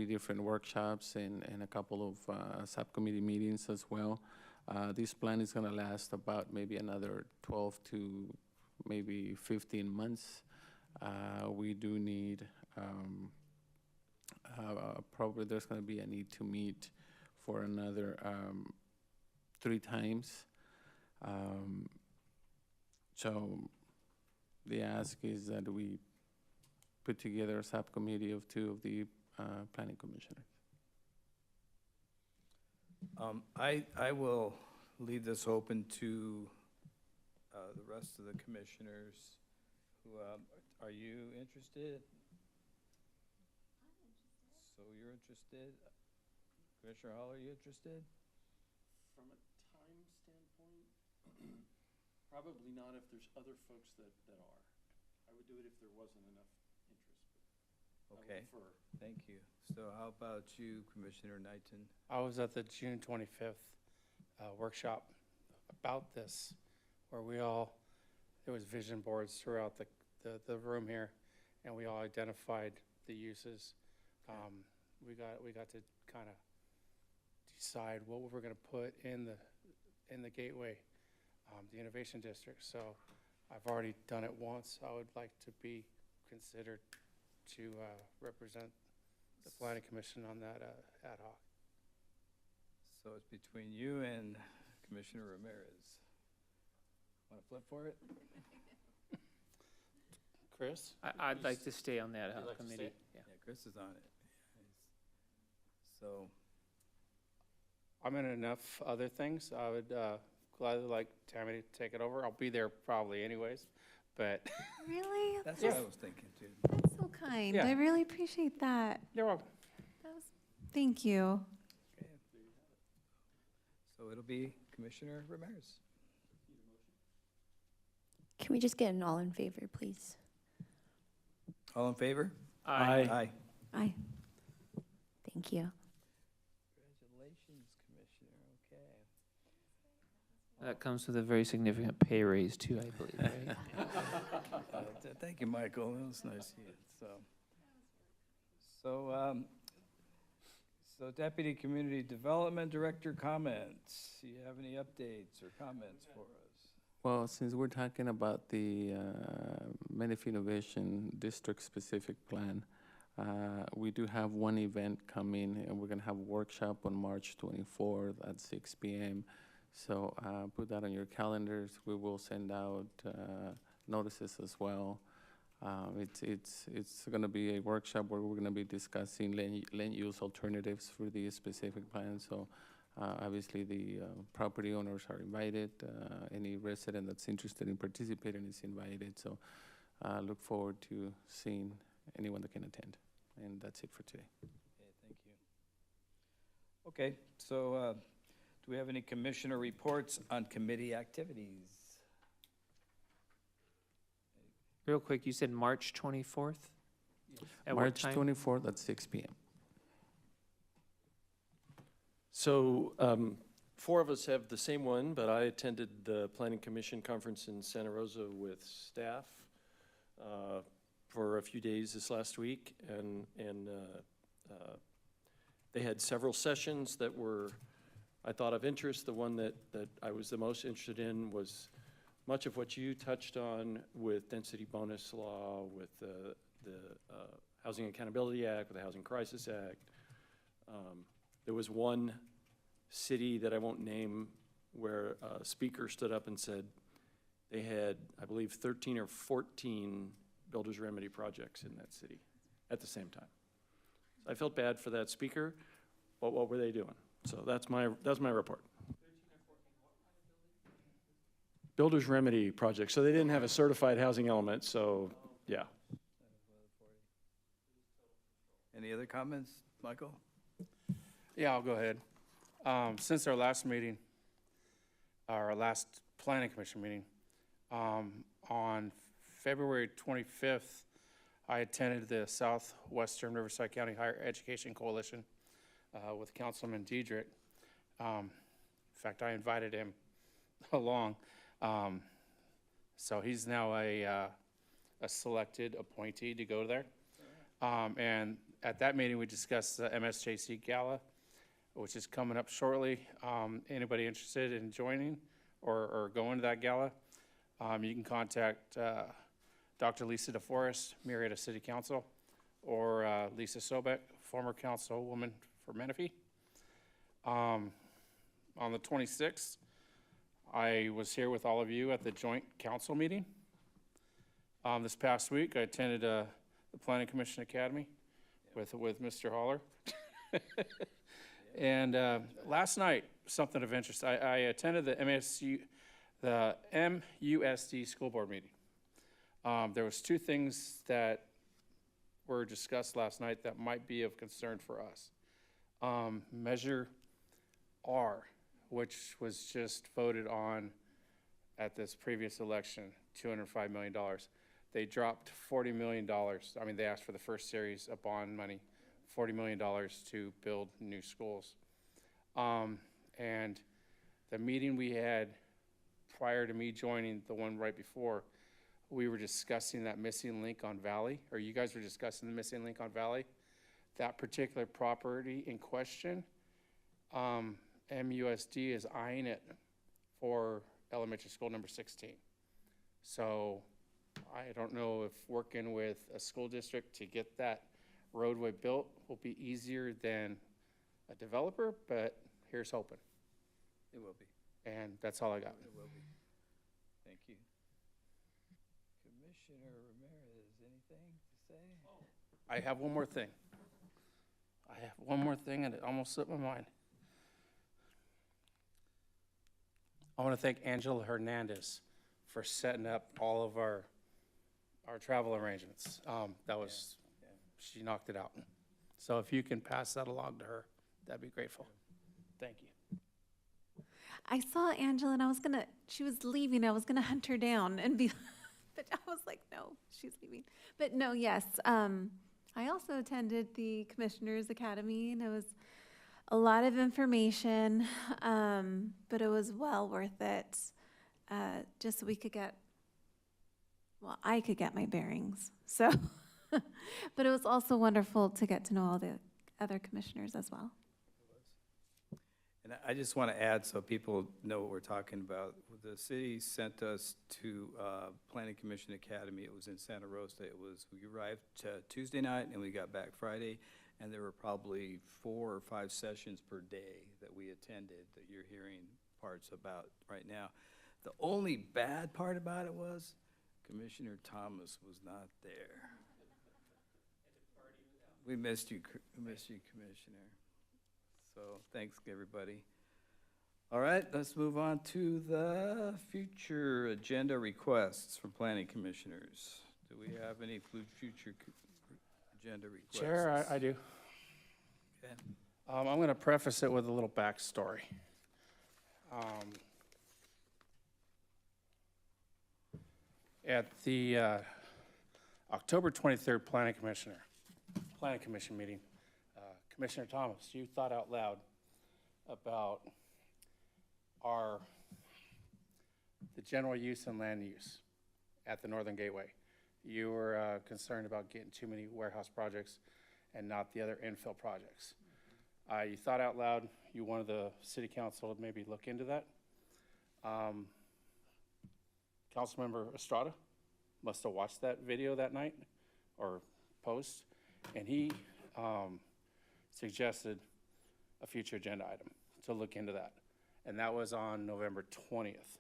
different workshops and a couple of subcommittee meetings as well. This plan is going to last about maybe another 12 to maybe 15 months. We do need, probably there's going to be a need to meet for another 3 times. So the ask is that we put together a subcommittee of 2 of the planning commissioners. I will leave this open to the rest of the commissioners who, are you interested? So you're interested? Commissioner Hall, are you interested? From a time standpoint, probably not if there's other folks that are. I would do it if there wasn't enough interest. Okay, thank you. So how about you, Commissioner Knighton? I was at the June 25th workshop about this, where there was vision boards throughout the room here, and we all identified the uses. We got to kind of decide what we're going to put in the gateway, the innovation district. So I've already done it once. I would like to be considered to represent the planning commission on that ad hoc. So it's between you and Commissioner Ramirez. Want to flip for it? Chris? I'd like to stay on that You'd like to committee. stay? Yeah. Yeah, Chris is on it. So, I'm in enough other things. I would gladly like Tammy to take it over. I'll be there probably anyways, but. Really? that's what I was thinking too. That's so kind. Yeah. I really appreciate that. You're welcome. Thank you. Okay. So it'll be Commissioner Ramirez. Can we just get an all in favor, please? All in favor? Aye. Aye. Aye. Thank you. Congratulations, Commissioner. Okay. That comes with a very significant pay raise too, I believe, right? Thank you, Michael. That was nice of you. So Deputy Community Development Director comments. Do you have any updates or comments for us? Well, since we're talking about the Menifee Innovation District-specific plan, we do have one event coming, and we're going to have a workshop on March 24th at 6 p.m. So put that on your calendars. We will send out notices as well. It's going to be a workshop where we're going to be discussing land use alternatives for the specific plan. So obviously the property owners are invited. Any resident that's interested in participating is invited. So look forward to seeing anyone that can attend. And that's it for today. Okay, thank you. Okay, so do we have any commissioner reports on committee activities? Real quick, you said March 24th? At what March time? 24th at 6 p.m. So 4 of us have the same one, but I attended the Planning Commission conference in Santa Rosa with staff for a few days this last week, and they had several sessions that were, I thought, of interest. The one that I was the most interested in was much of what you touched on with density bonus law, with the Housing Accountability Act, with the Housing Crisis Act. There was one city that I won't name where a speaker stood up and said they had, I believe, 13 or 14 builder's remedy projects in that city at the same time. So I felt bad for that speaker, but what were they doing? So that's my report. Builder's remedy projects. So they didn't have a certified housing element, so yeah. Any other comments, Michael? Yeah, I'll go ahead. Since our last meeting, our last planning commission meeting, on February 25th, I attended the Southwestern Riverside County Higher Education Coalition with Councilman Diedrich. In fact, I invited him along. So he's now a selected appointee to go there. And at that meeting, we discussed the MSJC Gala, which is coming up shortly. Anybody interested in joining or going to that gala, you can contact Dr. Lisa DeForest, Marietta City Council, or Lisa Sobek, former councilwoman for Menifee. On the 26th, I was here with all of you at the joint council meeting. This past week, I attended the Planning Commission Academy with Mr. Holler. And last night, something of interest, I attended the MUSD school board meeting. There was two things that were discussed last night that might be of concern for us. Measure R, which was just voted on at this previous election, $205 million. They dropped $40 million. I mean, they asked for the first series of bond money, $40 million to build new schools. And the meeting we had prior to me joining the one right before, we were discussing that missing link on Valley, or you guys were discussing the missing link on Valley. That particular property in question, MUSD is eyeing it for elementary school number 16. So I don't know if working with a school district to get that roadway built will be easier than a developer, but here's hoping. It will be. And that's all I got. It will be. Thank you. Commissioner Ramirez, anything to say? I have one more thing. And it almost slipped my mind. I want to thank Angela Hernandez for setting up all of our travel arrangements. She knocked it out. So if you can pass that along to her, that'd be grateful. Thank you. I saw Angela and she was leaving. I was gonna hunt her down and be, but I was like, no, she's leaving. But no, yes. I also attended the Commissioners Academy, and it was a lot of information, but it was well worth it. Just so I could get my bearings. So, but it was also wonderful to get to know all the other commissioners as well. And I just want to add so people know what we're talking about. The city sent us to Planning Commission Academy. It was in Santa Rosa. We arrived Tuesday night and we got back Friday, and there were probably 4 or 5 sessions per day that we attended that you're hearing parts about right now. The only bad part about it was Commissioner Thomas was not there. We missed you, Commissioner. So thanks, everybody. All right, let's move on to the future agenda requests from planning commissioners. Do we have any future agenda requests? Chair, I do. Okay. I'm going to preface it with a little backstory. At the October 23rd Planning Commission meeting, Commissioner Thomas, you thought out loud about the general use and land use at the Northern Gateway. You were concerned about getting too many warehouse projects and not the other infill projects. You thought out loud, you wanted the city council to maybe look into that. Councilmember Estrada must have watched that video that night or post, and he suggested a future agenda item to look into that. And that was on November 20th.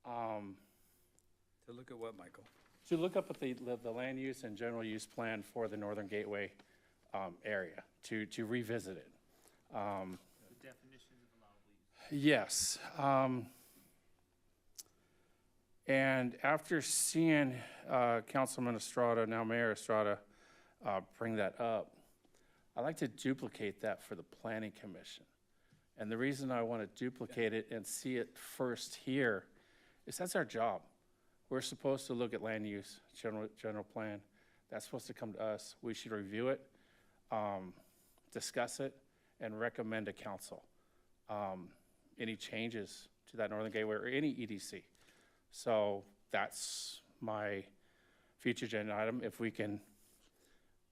To look at what, Michael? To look up at the land use and general use plan for the Northern Gateway area, to revisit it. The definitions of allowable use. Yes. And after seeing Councilman Estrada, now Mayor Estrada, bring that up. I'd like to duplicate that for the Planning Commission. And the reason I want to duplicate it and see it first here is that's our job. We're supposed to look at land use, general plan. That's supposed to come to us. We should review it, discuss it, and recommend to council any changes to that Northern Gateway or any EDC. So that's my future agenda item. If we can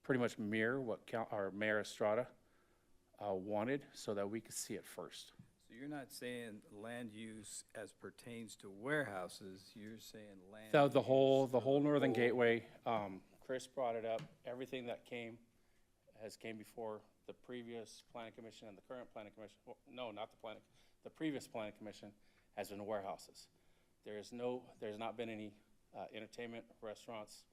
pretty much mirror what our Mayor Estrada wanted so that we could see it first. So you're not saying land use as pertains to warehouses, you're saying land The use whole for Northern whole- Gateway, Chris brought it up, everything that came before the previous planning commission and the current planning commission, well, no, not the previous planning commission has been warehouses. There's not been any entertainment, restaurants,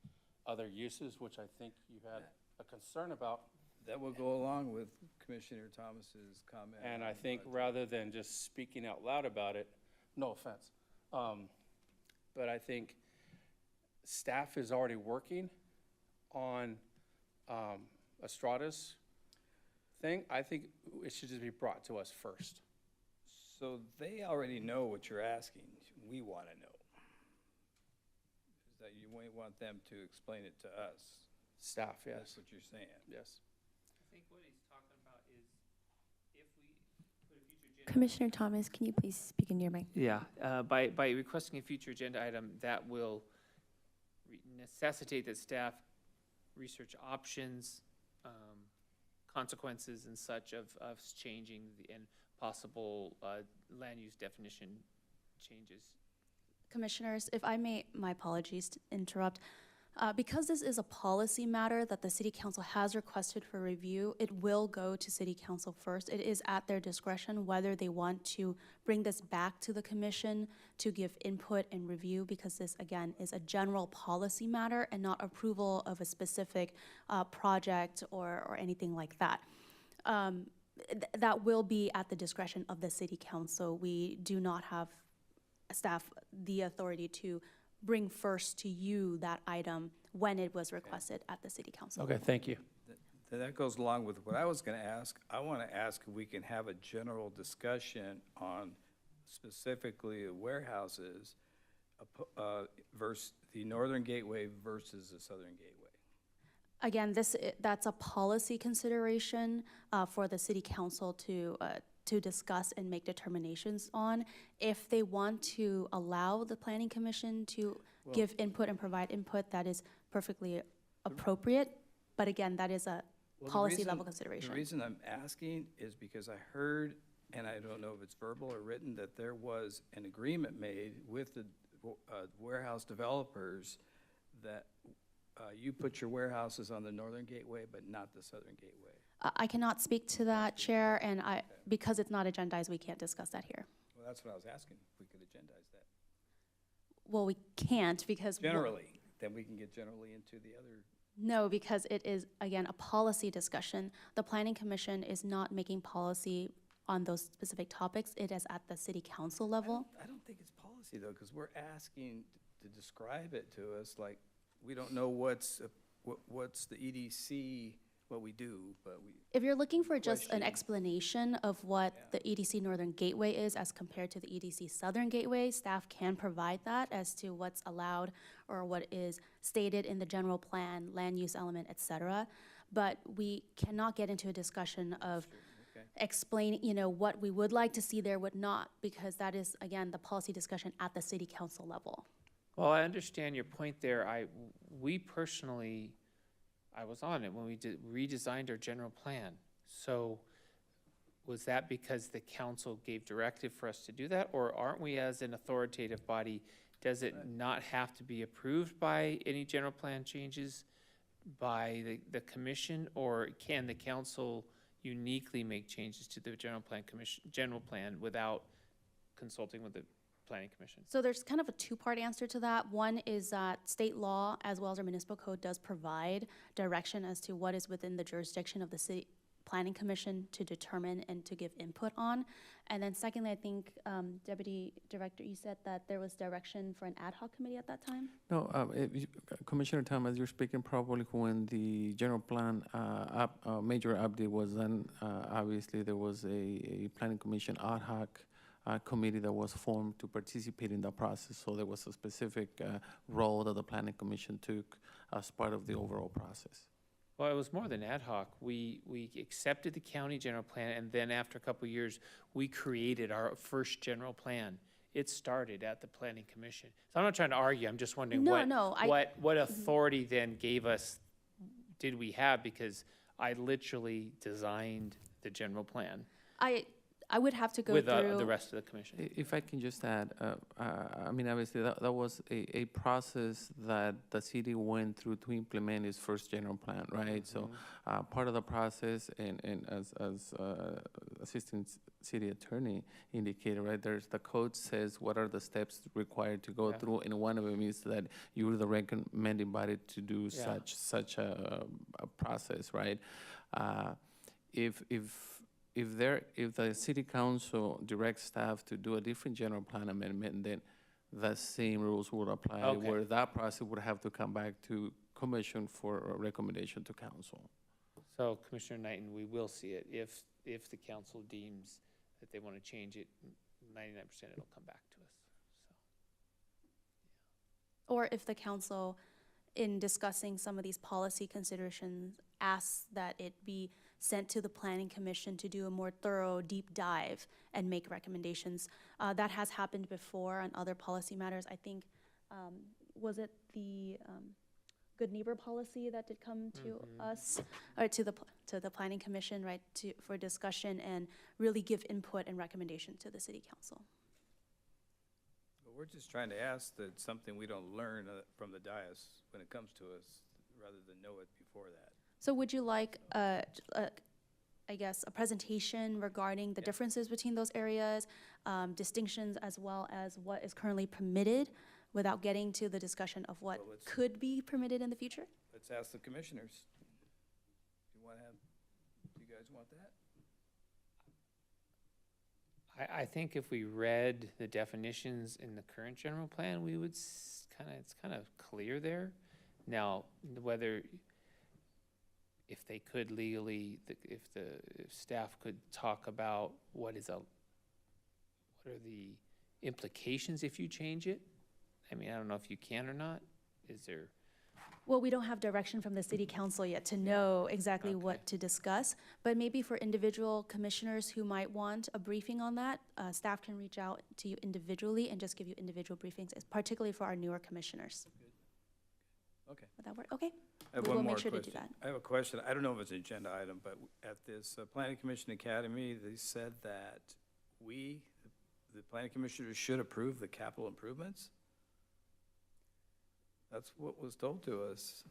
other uses, which I think you had a concern about. That will go along with Commissioner Thomas's comment. And I on think budget. rather than just speaking out loud about it, no offense, but I think staff is already working on Estrada's thing. I think it should just be brought to us first. So they already know what you're asking. We want to know. Is that you might want them to explain it to us? Staff, yes. That's what you're saying. Yes. I think what he's talking about is if we put a future agenda. Commissioner Thomas, can you please speak into your mic? Yeah, by requesting a future agenda item, that will necessitate that staff research options, consequences and such of changing and possible land use definition changes. Commissioners, if I may, my apologies to interrupt. Because this is a policy matter that the City Council has requested for review, it will go to City Council first. It is at their discretion whether they want to bring this back to the Commission to give input and review, because this, again, is a general policy matter and not approval of a specific project or anything like that. That will be at the discretion of the City Council. We do not have staff the authority to bring first to you that item when it was requested at the City Council. Okay, thank you. That goes along with what I was going to ask. I want to ask if we can have a general discussion on specifically warehouses versus the Northern Gateway versus the Southern Gateway. Again, that's a policy consideration for the City Council to discuss and make determinations on. If they want to allow the Planning Commission to give input and provide input, that is perfectly appropriate. But again, that is a policy level consideration. The reason I'm asking is because I heard, and I don't know if it's verbal or written, that there was an agreement made with the warehouse developers that you put your warehouses on the Northern Gateway, but not the Southern Gateway. I cannot speak to that, Chair, and because it's not agendized, we can't discuss that here. Well, that's what I was asking, if we could agendize that. Well, we can't because. Generally, then we can get generally into the other. No, because it is, again, a policy discussion. The Planning Commission is not making policy on those specific topics. It is at the City Council level. I don't think it's policy, though, because we're asking to describe it to us, like, we don't know what's the EDC, what we do, but we. If you're looking for just an Question. explanation of what the EDC Northern Gateway is as compared to the EDC Southern Gateway, staff can provide that as to what's allowed or what is stated in the general plan, land use element, et cetera. But we cannot get into a discussion of explaining, what we would like to see there, would not, because that is, again, the policy discussion at the City Council level. Well, I understand your point there. We personally, I was on it when we redesigned our general plan. So was that because the council gave directive for us to do that? Or aren't we, as an authoritative body, does it not have to be approved by any general plan changes by the commission? Or can the council uniquely make changes to the general plan without consulting with the Planning Commission? So there's kind of a two-part answer to that. One is that state law, as well as our municipal code, does provide direction as to what is within the jurisdiction of the city planning commission to determine and to give input on. And then secondly, I think, Deputy Director, you said that there was direction for an ad hoc committee at that time? No, Commissioner Thomas, you're speaking probably when the general plan major update was done. Obviously, there was a planning commission ad hoc committee that was formed to participate in the process. So there was a specific role that the planning commission took as part of the overall process. Well, it was more than ad hoc. We accepted the county general plan, and then after a couple of years, we created our first general plan. It started at the planning commission. So I'm not trying to argue, I'm just wondering what authority then gave us, did we have? Because I literally designed the general plan I would have to go with through the rest of the commission. If I can just add, I mean, obviously, that was a process that the city went through to implement its first general plan, right? So part of the process, and as Assistant City Attorney indicated, right, there's the code says what are the steps required to go through, and one of them is that you're the recommending body to do such a process, right? If the city council directs staff to do a different general plan amendment, then the same rules would apply, where that process would have to come back to commission for a recommendation to council. So Commissioner Knighton, we will see it. If the council deems that they want to change it, 99% it'll come back to us. So, or if the council, in discussing some of these policy considerations, asks that it be sent to the planning commission to do a more thorough, deep dive and make recommendations. That has happened before on other policy matters. I think, was it the good neighbor policy that did come to us, or to the planning commission, right, for discussion and really give input and recommendation to the city council. But we're just trying to ask that something we don't learn from the dais when it comes to us, rather than know it before that. So would you like, I guess, a presentation regarding the differences between those areas, distinctions, as well as what is currently permitted, without getting to the discussion of what could be permitted in the future? Let's ask the commissioners. Do you guys want that? I think if we read the definitions in the current general plan, we would it's kind of clear there. Now, if they could legally, if staff could talk about what are the implications if you change it? I mean, I don't know if you can or not. Is there? Well, we don't have direction from the city council yet to know exactly what to discuss, but maybe for individual commissioners who might want a briefing on that, staff can reach out to you individually and just give you individual briefings, particularly for our newer commissioners. Okay. Would that work? Okay. I have We one will more make sure to question. do that. I have a question. I don't know if it's an agenda item, but at this Planning Commission Academy, they said that the planning commissioners, should approve the capital improvements. That's what was told to us.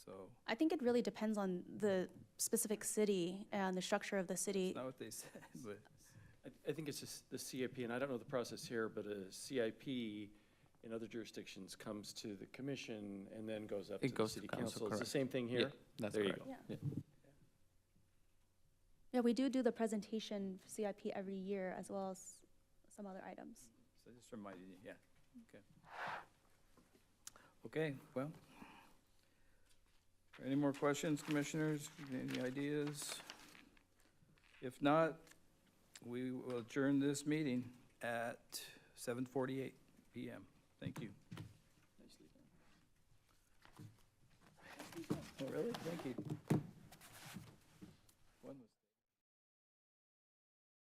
So I think it really depends on the specific city and the structure of the city. that's not what they said, but I think it's just the CIP, and I don't know the process here, but a CIP in other jurisdictions comes to the commission and then goes up to the city council. It's the same thing here? Yeah, that's there correct. You go. Yeah. Yeah, we do the presentation for CIP every year, as well as some other items. so just reminded you, yeah, okay. Okay, well, any more questions, commissioners? Any ideas? If not, we will adjourn this meeting at 7:48 p.m. Thank you. Oh, really? Thank you.